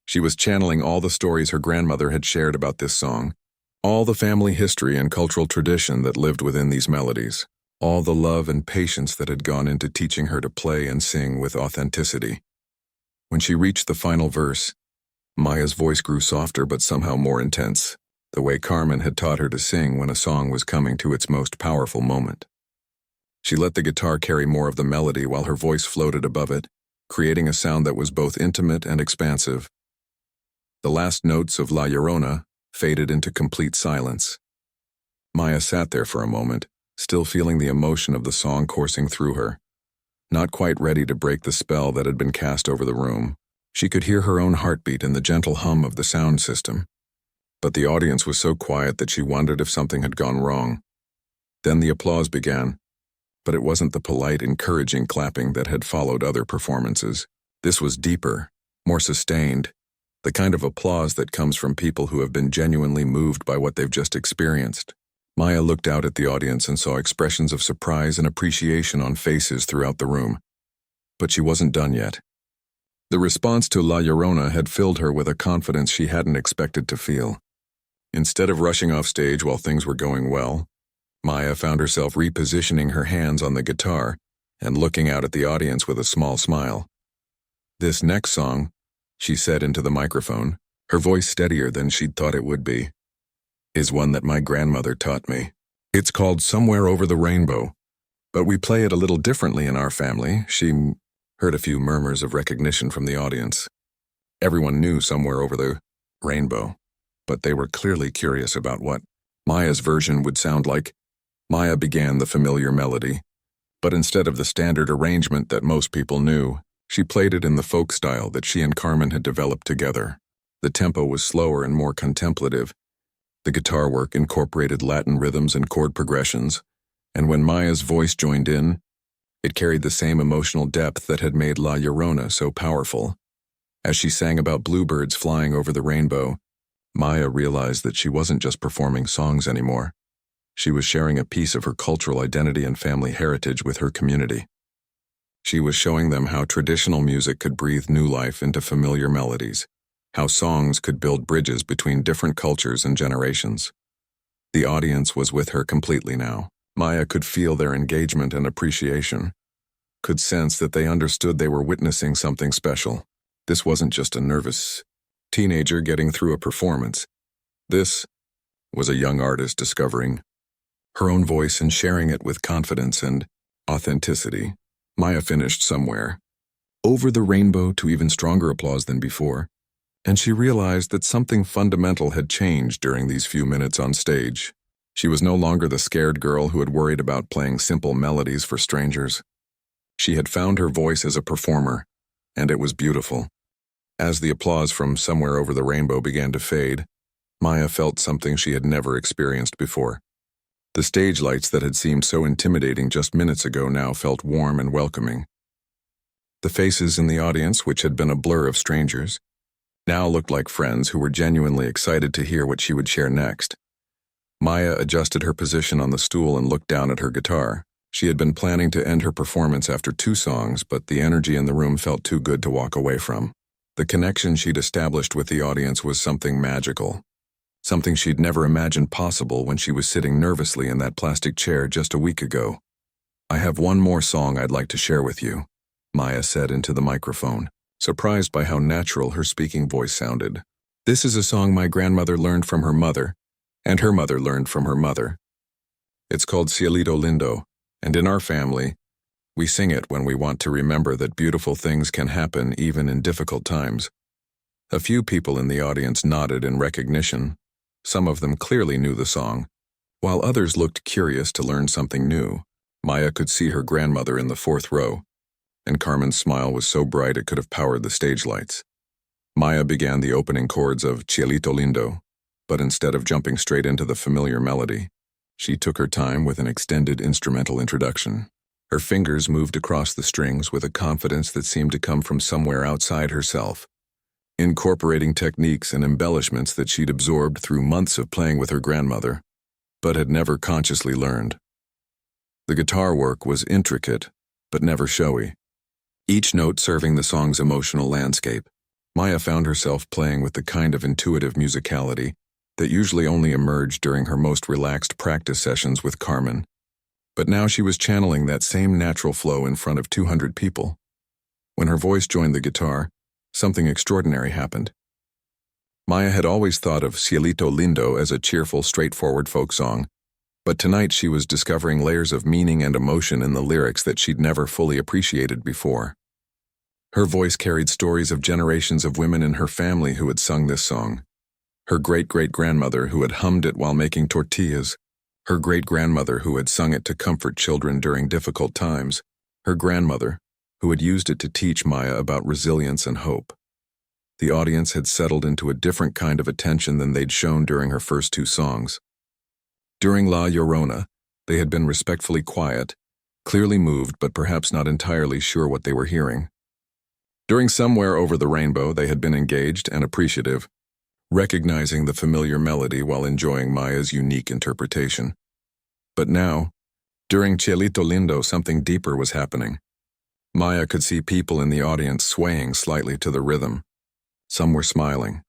She was channeling all the stories her grandmother had shared about this song, all the family history and cultural tradition that lived within these melodies, all the love and patience that had gone into teaching her to play and sing with authenticity. When she reached the final verse, Maya's voice grew softer but somehow more intense, the way Carmen had taught her to sing when a song was coming to its most powerful moment. She let the guitar carry more of the melody while her voice floated above it, creating a sound that was both intimate and expansive. The last notes of La Llorona faded into complete silence. Maya sat there for a moment, still feeling the emotion of the song coursing through her, not quite ready to break the spell that had been cast over the room. She could hear her own heartbeat and the gentle hum of the sound system, but the audience was so quiet that she wondered if something had gone wrong. Then the applause began, but it wasn't the polite, encouraging clapping that had followed other performances. This was deeper, more sustained, the kind of applause that comes from people who have been genuinely moved by what they've just experienced. Maya looked out at the audience and saw expressions of surprise and appreciation on faces throughout the room. But she wasn't done yet. The response to La Llorona had filled her with a confidence she hadn't expected to feel. Instead of rushing off stage while things were going well, Maya found herself repositioning her hands on the guitar and looking out at the audience with a small smile. "This next song," she said into the microphone, her voice steadier than she'd thought it would be, "is one that my grandmother taught me. It's called Somewhere Over the Rainbow, but we play it a little differently in our family." She heard a few murmurs of recognition from the audience. Everyone knew Somewhere Over the Rainbow, but they were clearly curious about what Maya's version would sound like. Maya began the familiar melody, but instead of the standard arrangement that most people knew, she played it in the folk style that she and Carmen had developed together. The tempo was slower and more contemplative. The guitar work incorporated Latin rhythms and chord progressions, and when Maya's voice joined in, it carried the same emotional depth that had made La Llorona so powerful. As she sang about bluebirds flying over the rainbow, Maya realized that she wasn't just performing songs anymore. She was sharing a piece of her cultural identity and family heritage with her community. She was showing them how traditional music could breathe new life into familiar melodies, how songs could build bridges between different cultures and generations. The audience was with her completely now. Maya could feel their engagement and appreciation, could sense that they understood they were witnessing something special. This wasn't just a nervous teenager getting through a performance. This was a young artist discovering her own voice and sharing it with confidence and authenticity. Maya finished Somewhere Over the Rainbow to even stronger applause than before, and she realized that something fundamental had changed during these few minutes on stage. She was no longer the scared girl who had worried about playing simple melodies for strangers. She had found her voice as a performer, and it was beautiful. As the applause from Somewhere Over the Rainbow began to fade, Maya felt something she had never experienced before. The stage lights that had seemed so intimidating just minutes ago now felt warm and welcoming. The faces in the audience, which had been a blur of strangers, now looked like friends who were genuinely excited to hear what she would share next. Maya adjusted her position on the stool and looked down at her guitar. She had been planning to end her performance after 2 songs, but the energy in the room felt too good to walk away from. The connection she'd established with the audience was something magical, something she'd never imagined possible when she was sitting nervously in that plastic chair just a week ago. "I have one more song I'd like to share with you," Maya said into the microphone, surprised by how natural her speaking voice sounded. "This is a song my grandmother learned from her mother, and her mother learned from her mother. It's called Cielito Lindo, and in our family, we sing it when we want to remember that beautiful things can happen even in difficult times." A few people in the audience nodded in recognition. Some of them clearly knew the song, while others looked curious to learn something new. Maya could see her grandmother in the 4th row, and Carmen's smile was so bright it could have powered the stage lights. Maya began the opening chords of Cielito Lindo, but instead of jumping straight into the familiar melody, she took her time with an extended instrumental introduction. Her fingers moved across the strings with a confidence that seemed to come from somewhere outside herself, incorporating techniques and embellishments that she'd absorbed through months of playing with her grandmother, but had never consciously learned. The guitar work was intricate, but never showy, each note serving the song's emotional landscape. Maya found herself playing with the kind of intuitive musicality that usually only emerged during her most relaxed practice sessions with Carmen. But now she was channeling that same natural flow in front of 200 people. When her voice joined the guitar, something extraordinary happened. Maya had always thought of Cielito Lindo as a cheerful, straightforward folk song, but tonight she was discovering layers of meaning and emotion in the lyrics that she'd never fully appreciated before. Her voice carried stories of generations of women in her family who had sung this song. Her great-great-grandmother who had hummed it while making tortillas, her great-grandmother who had sung it to comfort children during difficult times, her grandmother who had used it to teach Maya about resilience and hope. The audience had settled into a different kind of attention than they'd shown during her first 2 songs. During La Llorona, they had been respectfully quiet, clearly moved but perhaps not entirely sure what they were hearing. During Somewhere Over the Rainbow, they had been engaged and appreciative, recognizing the familiar melody while enjoying Maya's unique interpretation. But now, during Cielito Lindo, something deeper was happening. Maya could see people in the audience swaying slightly to the rhythm. Some were smiling.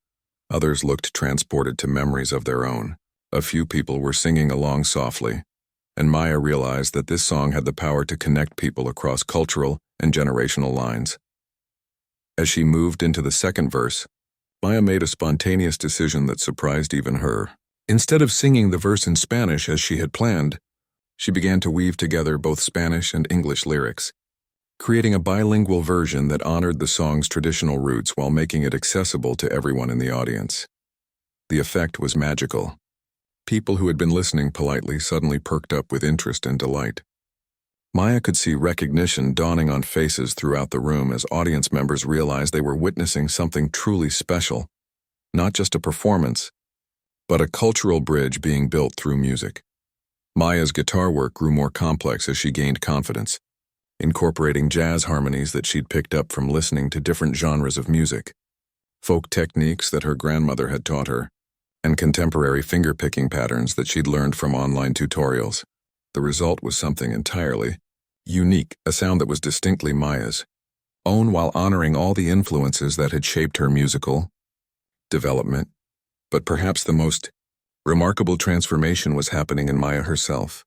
Others looked transported to memories of their own. A few people were singing along softly, and Maya realized that this song had the power to connect people across cultural and generational lines. As she moved into the second verse, Maya made a spontaneous decision that surprised even her. Instead of singing the verse in Spanish as she had planned, she began to weave together both Spanish and English lyrics, creating a bilingual version that honored the song's traditional roots while making it accessible to everyone in the audience. The effect was magical. People who had been listening politely suddenly perked up with interest and delight. Maya could see recognition dawning on faces throughout the room as audience members realized they were witnessing something truly special, not just a performance, but a cultural bridge being built through music. Maya's guitar work grew more complex as she gained confidence, incorporating jazz harmonies that she'd picked up from listening to different genres of music, folk techniques that her grandmother had taught her, and contemporary finger-picking patterns that she'd learned from online tutorials. The result was something entirely unique, a sound that was distinctly Maya's own while honoring all the influences that had shaped her musical development. But perhaps the most remarkable transformation was happening in Maya herself.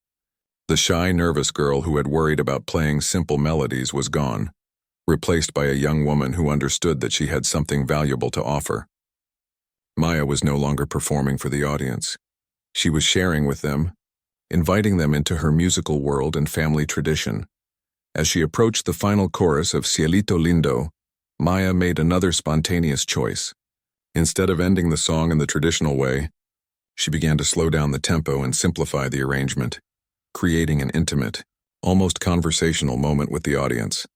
The shy, nervous girl who had worried about playing simple melodies was gone, replaced by a young woman who understood that she had something valuable to offer. Maya was no longer performing for the audience. She was sharing with them, inviting them into her musical world and family tradition. As she approached the final chorus of Cielito Lindo, Maya made another spontaneous choice. Instead of ending the song in the traditional way, she began to slow down the tempo and simplify the arrangement, creating an intimate, almost conversational moment with the audience.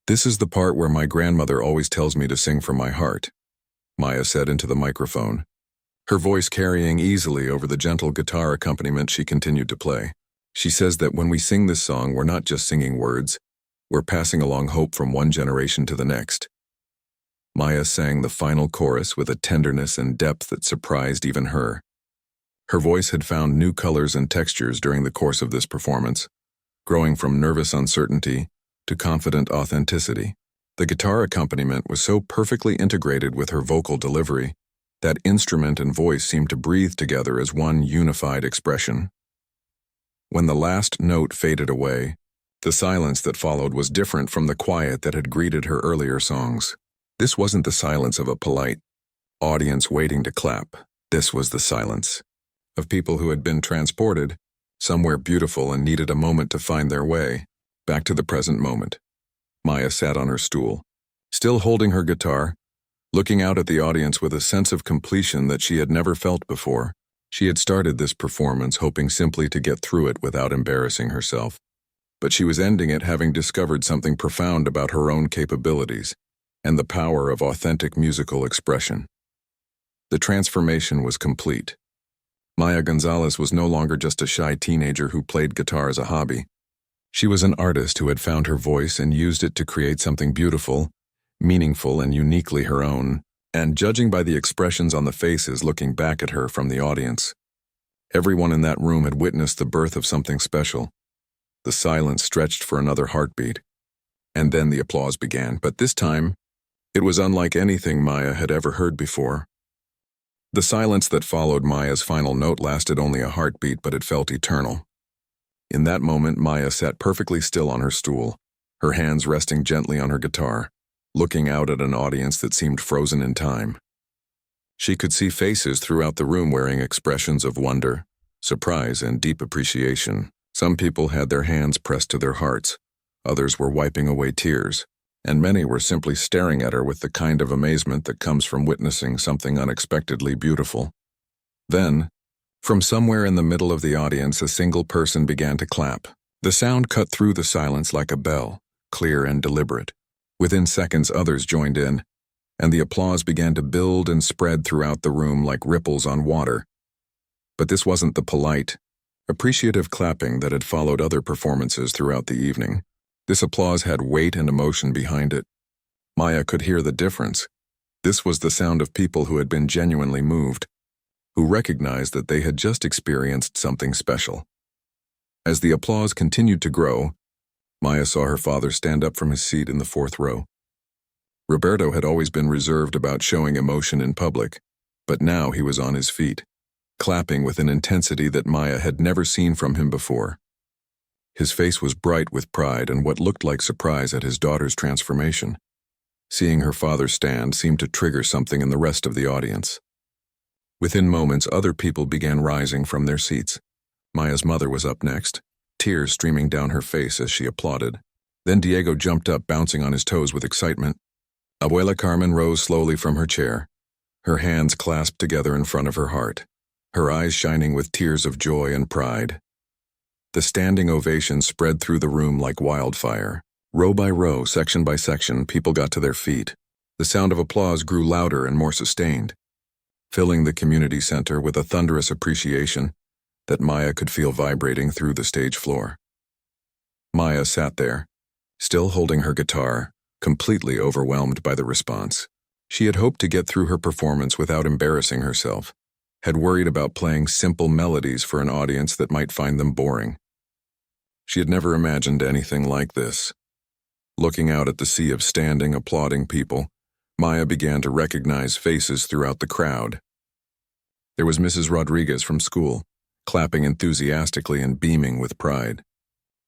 "This is the part where my grandmother always tells me to sing from my heart," Maya said into the microphone. Her voice carrying easily over the gentle guitar accompaniment she continued to play. "She says that when we sing this song, we're not just singing words, we're passing along hope from one generation to the next." Maya sang the final chorus with a tenderness and depth that surprised even her. Her voice had found new colors and textures during the course of this performance, growing from nervous uncertainty to confident authenticity. The guitar accompaniment was so perfectly integrated with her vocal delivery that instrument and voice seemed to breathe together as one unified expression. When the last note faded away, the silence that followed was different from the quiet that had greeted her earlier songs. This wasn't the silence of a polite audience waiting to clap. This was the silence of people who had been transported somewhere beautiful and needed a moment to find their way back to the present moment. Maya sat on her stool, still holding her guitar, looking out at the audience with a sense of completion that she had never felt before. She had started this performance hoping simply to get through it without embarrassing herself, but she was ending it having discovered something profound about her own capabilities and the power of authentic musical expression. The transformation was complete. Maya Gonzalez was no longer just a shy teenager who played guitar as a hobby. She was an artist who had found her voice and used it to create something beautiful, meaningful, and uniquely her own. And judging by the expressions on the faces looking back at her from the audience, everyone in that room had witnessed the birth of something special. The silence stretched for another heartbeat, and then the applause began, but this time, it was unlike anything Maya had ever heard before. The silence that followed Maya's final note lasted only a heartbeat, but it felt eternal. In that moment, Maya sat perfectly still on her stool, her hands resting gently on her guitar, looking out at an audience that seemed frozen in time. She could see faces throughout the room wearing expressions of wonder, surprise, and deep appreciation. Some people had their hands pressed to their hearts, others were wiping away tears, and many were simply staring at her with the kind of amazement that comes from witnessing something unexpectedly beautiful. Then, from somewhere in the middle of the audience, a single person began to clap. The sound cut through the silence like a bell, clear and deliberate. Within seconds, others joined in, and the applause began to build and spread throughout the room like ripples on water. But this wasn't the polite, appreciative clapping that had followed other performances throughout the evening. This applause had weight and emotion behind it. Maya could hear the difference. This was the sound of people who had been genuinely moved, who recognized that they had just experienced something special. As the applause continued to grow, Maya saw her father stand up from his seat in the fourth row. Roberto had always been reserved about showing emotion in public, but now he was on his feet, clapping with an intensity that Maya had never seen from him before. His face was bright with pride and what looked like surprise at his daughter's transformation. Seeing her father stand seemed to trigger something in the rest of the audience. Within moments, other people began rising from their seats. Maya's mother was up next, tears streaming down her face as she applauded. Then Diego jumped up, bouncing on his toes with excitement. Abuela Carmen rose slowly from her chair, her hands clasped together in front of her heart, her eyes shining with tears of joy and pride. The standing ovation spread through the room like wildfire. Row by row, section by section, people got to their feet. The sound of applause grew louder and more sustained, filling the community center with a thunderous appreciation that Maya could feel vibrating through the stage floor. Maya sat there, still holding her guitar, completely overwhelmed by the response. She had hoped to get through her performance without embarrassing herself, had worried about playing simple melodies for an audience that might find them boring. She had never imagined anything like this. Looking out at the sea of standing, applauding people, Maya began to recognize faces throughout the crowd. There was Mrs. Rodriguez from school, clapping enthusiastically and beaming with pride.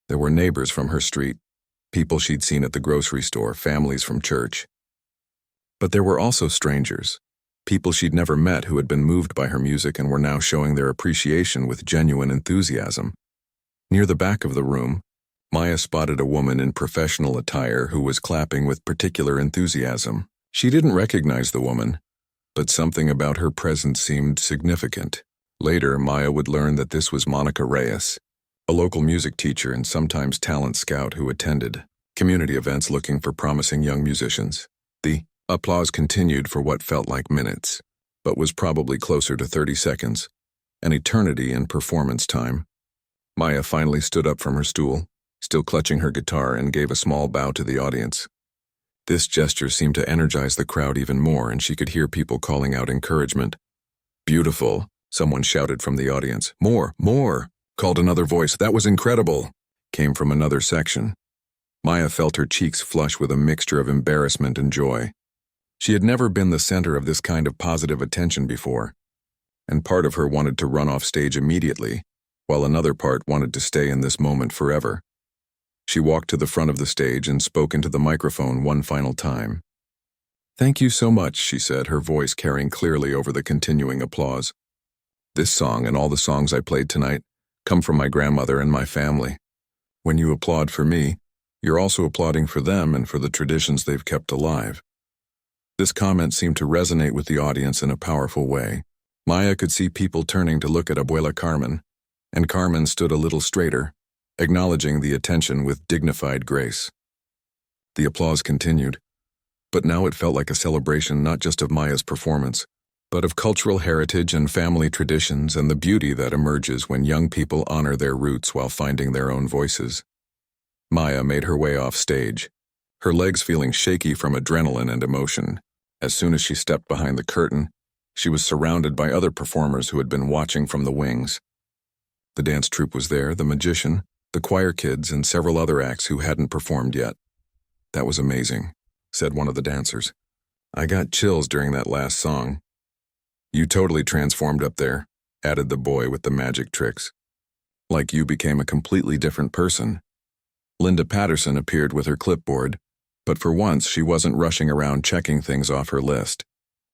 There were neighbors from her street, people she'd seen at the grocery store, families from church. But there were also strangers, people she'd never met who had been moved by her music and were now showing their appreciation with genuine enthusiasm. Near the back of the room, Maya spotted a woman in professional attire who was clapping with particular enthusiasm. She didn't recognize the woman, but something about her presence seemed significant. Later, Maya would learn that this was Monica Reyes, a local music teacher and sometimes talent scout who attended community events looking for promising young musicians. The applause continued for what felt like minutes, but was probably closer to 30 seconds, an eternity in performance time. Maya finally stood up from her stool, still clutching her guitar, and gave a small bow to the audience. This gesture seemed to energize the crowd even more, and she could hear people calling out encouragement. "Beautiful," someone shouted from the audience. "More, more," called another voice. "That was incredible," came from another section. Maya felt her cheeks flush with a mixture of embarrassment and joy. She had never been the center of this kind of positive attention before, and part of her wanted to run off stage immediately, while another part wanted to stay in this moment forever. She walked to the front of the stage and spoke into the microphone one final time. "Thank you so much," she said, her voice carrying clearly over the continuing applause. "This song and all the songs I played tonight come from my grandmother and my family. When you applaud for me, you're also applauding for them and for the traditions they've kept alive." This comment seemed to resonate with the audience in a powerful way. Maya could see people turning to look at Abuela Carmen, and Carmen stood a little straighter, acknowledging the attention with dignified grace. The applause continued, but now it felt like a celebration not just of Maya's performance, but of cultural heritage and family traditions and the beauty that emerges when young people honor their roots while finding their own voices. Maya made her way off stage, her legs feeling shaky from adrenaline and emotion. As soon as she stepped behind the curtain, she was surrounded by other performers who had been watching from the wings. The dance troupe was there, the magician, the choir kids, and several other acts who hadn't performed yet. "That was amazing," said one of the dancers. "I got chills during that last song." "You totally transformed up there," added the boy with the magic tricks. "Like you became a completely different person." Linda Patterson appeared with her clipboard, but for once she wasn't rushing around checking things off her list.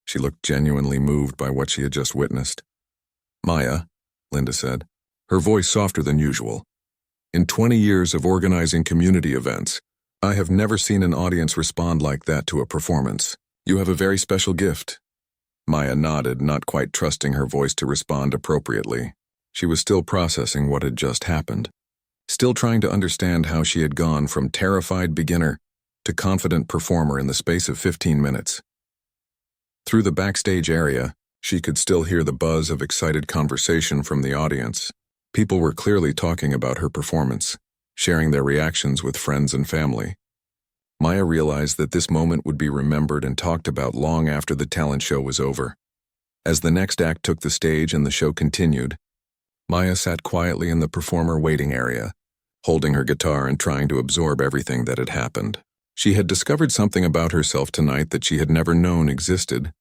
She looked genuinely moved by what she had just witnessed. "Maya," Linda said, her voice softer than usual, "in 20 years of organizing community events, I have never seen an audience respond like that to a performance. You have a very special gift." Maya nodded, not quite trusting her voice to respond appropriately. She was still processing what had just happened, still trying to understand how she had gone from terrified beginner to confident performer in the space of 15 minutes. Through the backstage area, she could still hear the buzz of excited conversation from the audience. People were clearly talking about her performance, sharing their reactions with friends and family. Maya realized that this moment would be remembered and talked about long after the talent show was over. As the next act took the stage and the show continued, Maya sat quietly in the performer waiting area, holding her guitar and trying to absorb everything that had happened. She had discovered something about herself tonight that she had never known existed,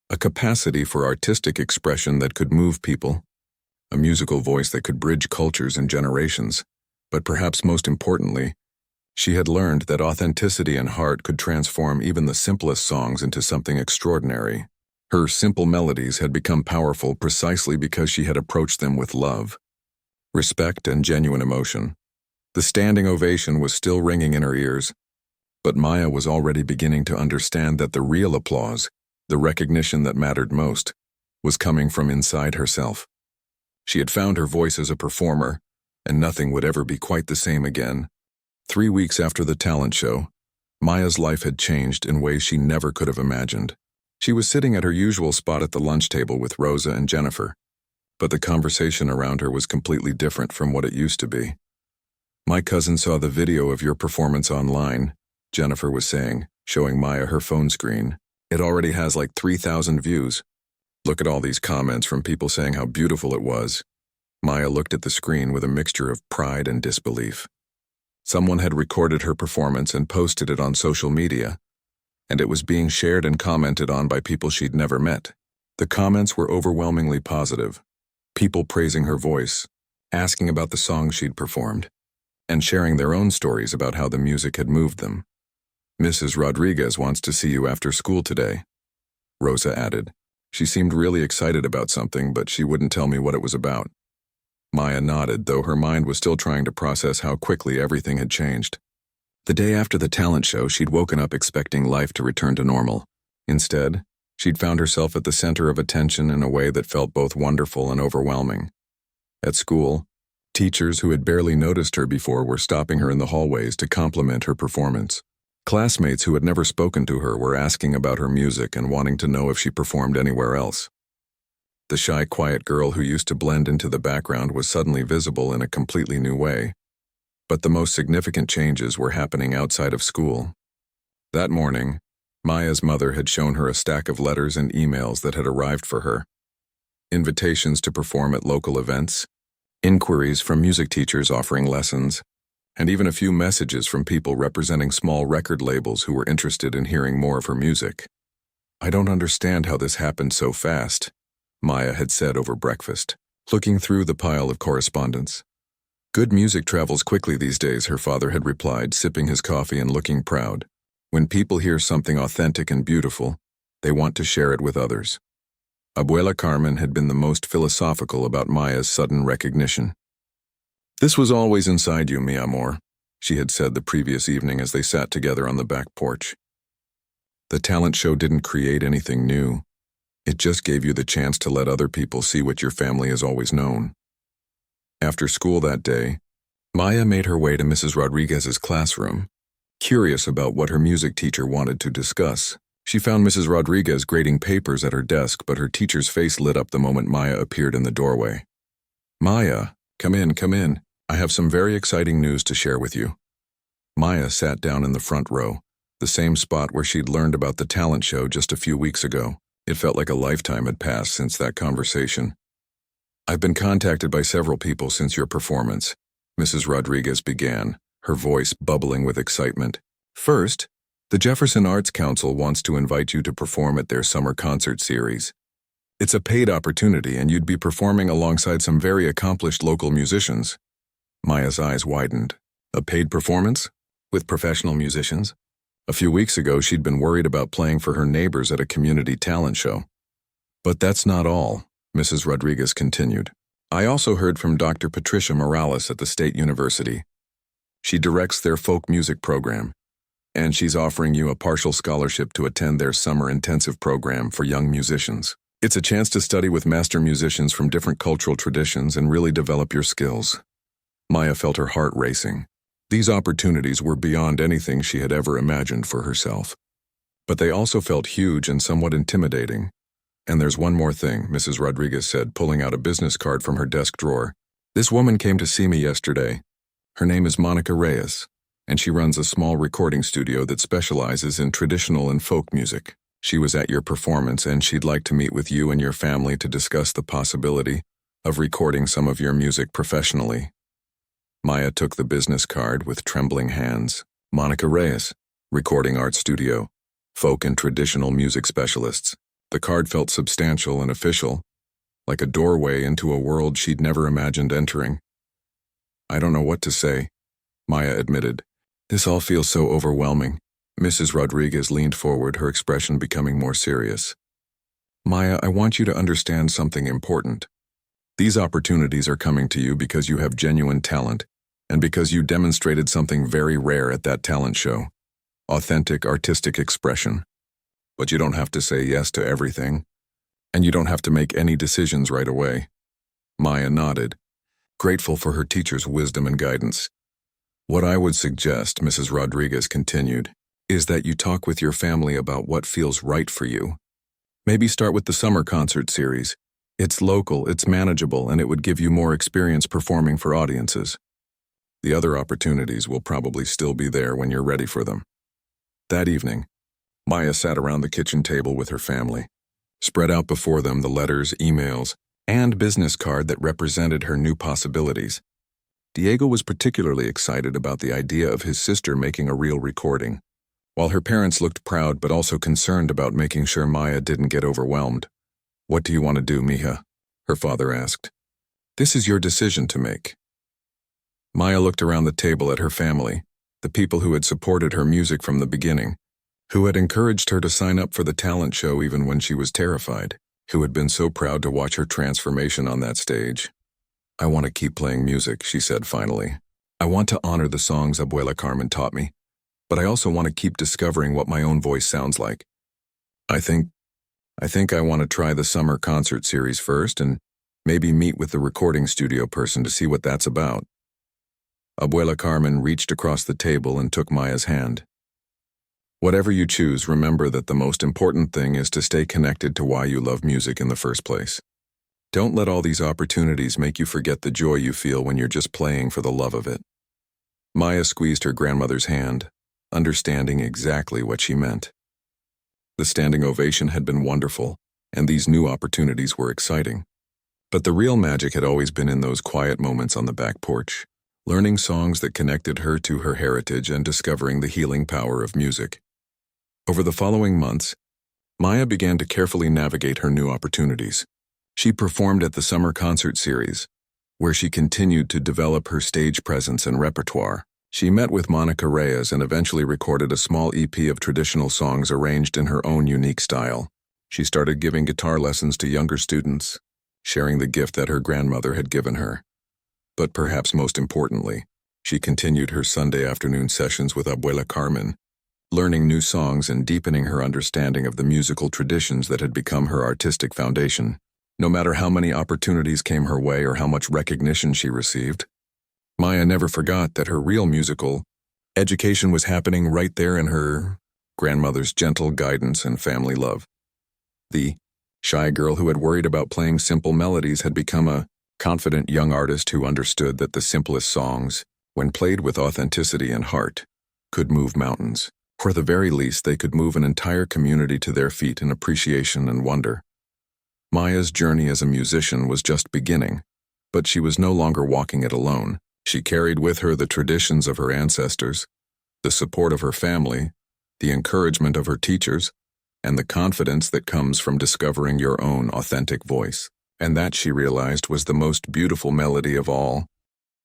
a capacity for artistic expression that could move people, a musical voice that could bridge cultures and generations, but perhaps most importantly, she had learned that authenticity and heart could transform even the simplest songs into something extraordinary. Her simple melodies had become powerful precisely because she had approached them with love, respect, and genuine emotion. The standing ovation was still ringing in her ears, but Maya was already beginning to understand that the real applause, the recognition that mattered most, was coming from inside herself. She had found her voice as a performer, and nothing would ever be quite the same again. 3 weeks after the talent show, Maya's life had changed in ways she never could have imagined. She was sitting at her usual spot at the lunch table with Rosa and Jennifer, but the conversation around her was completely different from what it used to be. "My cousin saw the video of your performance online," Jennifer was saying, showing Maya her phone screen. "It already has like 3,000 views. Look at all these comments from people saying how beautiful it was." Maya looked at the screen with a mixture of pride and disbelief. Someone had recorded her performance and posted it on social media, and it was being shared and commented on by people she'd never met. The comments were overwhelmingly positive, people praising her voice, asking about the songs she'd performed, and sharing their own stories about how the music had moved them. "Mrs. Rodriguez wants to see you after school today," Rosa added. "She seemed really excited about something, but she wouldn't tell me what it was about." Maya nodded, though her mind was still trying to process how quickly everything had changed. The day after the talent show, she'd woken up expecting life to return to normal. Instead, she'd found herself at the center of attention in a way that felt both wonderful and overwhelming. At school, teachers who had barely noticed her before were stopping her in the hallways to compliment her performance. Classmates who had never spoken to her were asking about her music and wanting to know if she performed anywhere else. The shy, quiet girl who used to blend into the background was suddenly visible in a completely new way. But the most significant changes were happening outside of school. That morning, Maya's mother had shown her a stack of letters and emails that had arrived for her. Invitations to perform at local events, inquiries from music teachers offering lessons, and even a few messages from people representing small record labels who were interested in hearing more of her music. "I don't understand how this happened so fast," Maya had said over breakfast, looking through the pile of correspondence. "Good music travels quickly these days," her father had replied, sipping his coffee and looking proud. "When people hear something authentic and beautiful, they want to share it with others." Abuela Carmen had been the most philosophical about Maya's sudden recognition. "This was always inside you, mi amor," she had said the previous evening as they sat together on the back porch. The talent show didn't create anything new. It just gave you the chance to let other people see what your family has always known. After school that day, Maya made her way to Mrs. Rodriguez's classroom, curious about what her music teacher wanted to discuss. She found Mrs. Rodriguez grading papers at her desk, but her teacher's face lit up the moment Maya appeared in the doorway. "Maya, come in, come in. I have some very exciting news to share with you." Maya sat down in the front row, the same spot where she'd learned about the talent show just a few weeks ago. It felt like a lifetime had passed since that conversation. "I've been contacted by several people since your performance," Mrs. Rodriguez began, her voice bubbling with excitement. "First, the Jefferson Arts Council wants to invite you to perform at their summer concert series. It's a paid opportunity, and you'd be performing alongside some very accomplished local musicians." Maya's eyes widened. A paid performance? With professional musicians? A few weeks ago, she'd been worried about playing for her neighbors at a community talent show. "But that's not all," Mrs. Rodriguez continued. "I also heard from Dr. Patricia Morales at the State University. She directs their folk music program, and she's offering you a partial scholarship to attend their summer intensive program for young musicians. It's a chance to study with master musicians from different cultural traditions and really develop your skills." Maya felt her heart racing. These opportunities were beyond anything she had ever imagined for herself. But they also felt huge and somewhat intimidating. "And there's one more thing," Mrs. Rodriguez said, pulling out a business card from her desk drawer. "This woman came to see me yesterday. Her name is Monica Reyes, and she runs a small recording studio that specializes in traditional and folk music. She was at your performance, and she'd like to meet with you and your family to discuss the possibility of recording some of your music professionally. Maya took the business card with trembling hands. Monica Reyes, recording art studio, folk and traditional music specialists. The card felt substantial and official, like a doorway into a world she'd never imagined entering. I don't know what to say, Maya admitted. This all feels so overwhelming. Mrs. Rodriguez leaned forward, her expression becoming more serious. Maya, I want you to understand something important. These opportunities are coming to you because you have genuine talent, and because you demonstrated something very rare at that talent show. Authentic artistic expression. But you don't have to say yes to everything, and you don't have to make any decisions right away. Maya nodded, grateful for her teacher's wisdom and guidance. What I would suggest, Mrs. Rodriguez continued, is that you talk with your family about what feels right for you. Maybe start with the summer concert series. It's local, it's manageable, and it would give you more experience performing for audiences. The other opportunities will probably still be there when you're ready for them. That evening, Maya sat around the kitchen table with her family. Spread out before them the letters, emails, and business card that represented her new possibilities. Diego was particularly excited about the idea of his sister making a real recording, while her parents looked proud but also concerned about making sure Maya didn't get overwhelmed. What do you want to do, mija? Her father asked. This is your decision to make. Maya looked around the table at her family, the people who had supported her music from the beginning, who had encouraged her to sign up for the talent show even when she was terrified, who had been so proud to watch her transformation on that stage. I want to keep playing music, she said finally. I want to honor the songs Abuela Carmen taught me, but I also want to keep discovering what my own voice sounds like. I think I want to try the summer concert series first and maybe meet with the recording studio person to see what that's about. Abuela Carmen reached across the table and took Maya's hand. Whatever you choose, remember that the most important thing is to stay connected to why you love music in the first place. Don't let all these opportunities make you forget the joy you feel when you're just playing for the love of it. Maya squeezed her grandmother's hand, understanding exactly what she meant. The standing ovation had been wonderful, and these new opportunities were exciting. But the real magic had always been in those quiet moments on the back porch, learning songs that connected her to her heritage and discovering the healing power of music. Over the following months, Maya began to carefully navigate her new opportunities. She performed at the summer concert series, where she continued to develop her stage presence and repertoire. She met with Monica Reyes and eventually recorded a small EP of traditional songs arranged in her own unique style. She started giving guitar lessons to younger students, sharing the gift that her grandmother had given her. But perhaps most importantly, she continued her Sunday afternoon sessions with Abuela Carmen, learning new songs and deepening her understanding of the musical traditions that had become her artistic foundation. No matter how many opportunities came her way or how much recognition she received, Maya never forgot that her real musical education was happening right there in her grandmother's gentle guidance and family love. The shy girl who had worried about playing simple melodies had become a confident young artist who understood that the simplest songs, when played with authenticity and heart, could move mountains. For the very least, they could move an entire community to their feet in appreciation and wonder. Maya's journey as a musician was just beginning, but she was no longer walking it alone. She carried with her the traditions of her ancestors, the support of her family, the encouragement of her teachers, and the confidence that comes from discovering your own authentic voice. And that, she realized, was the most beautiful melody of all.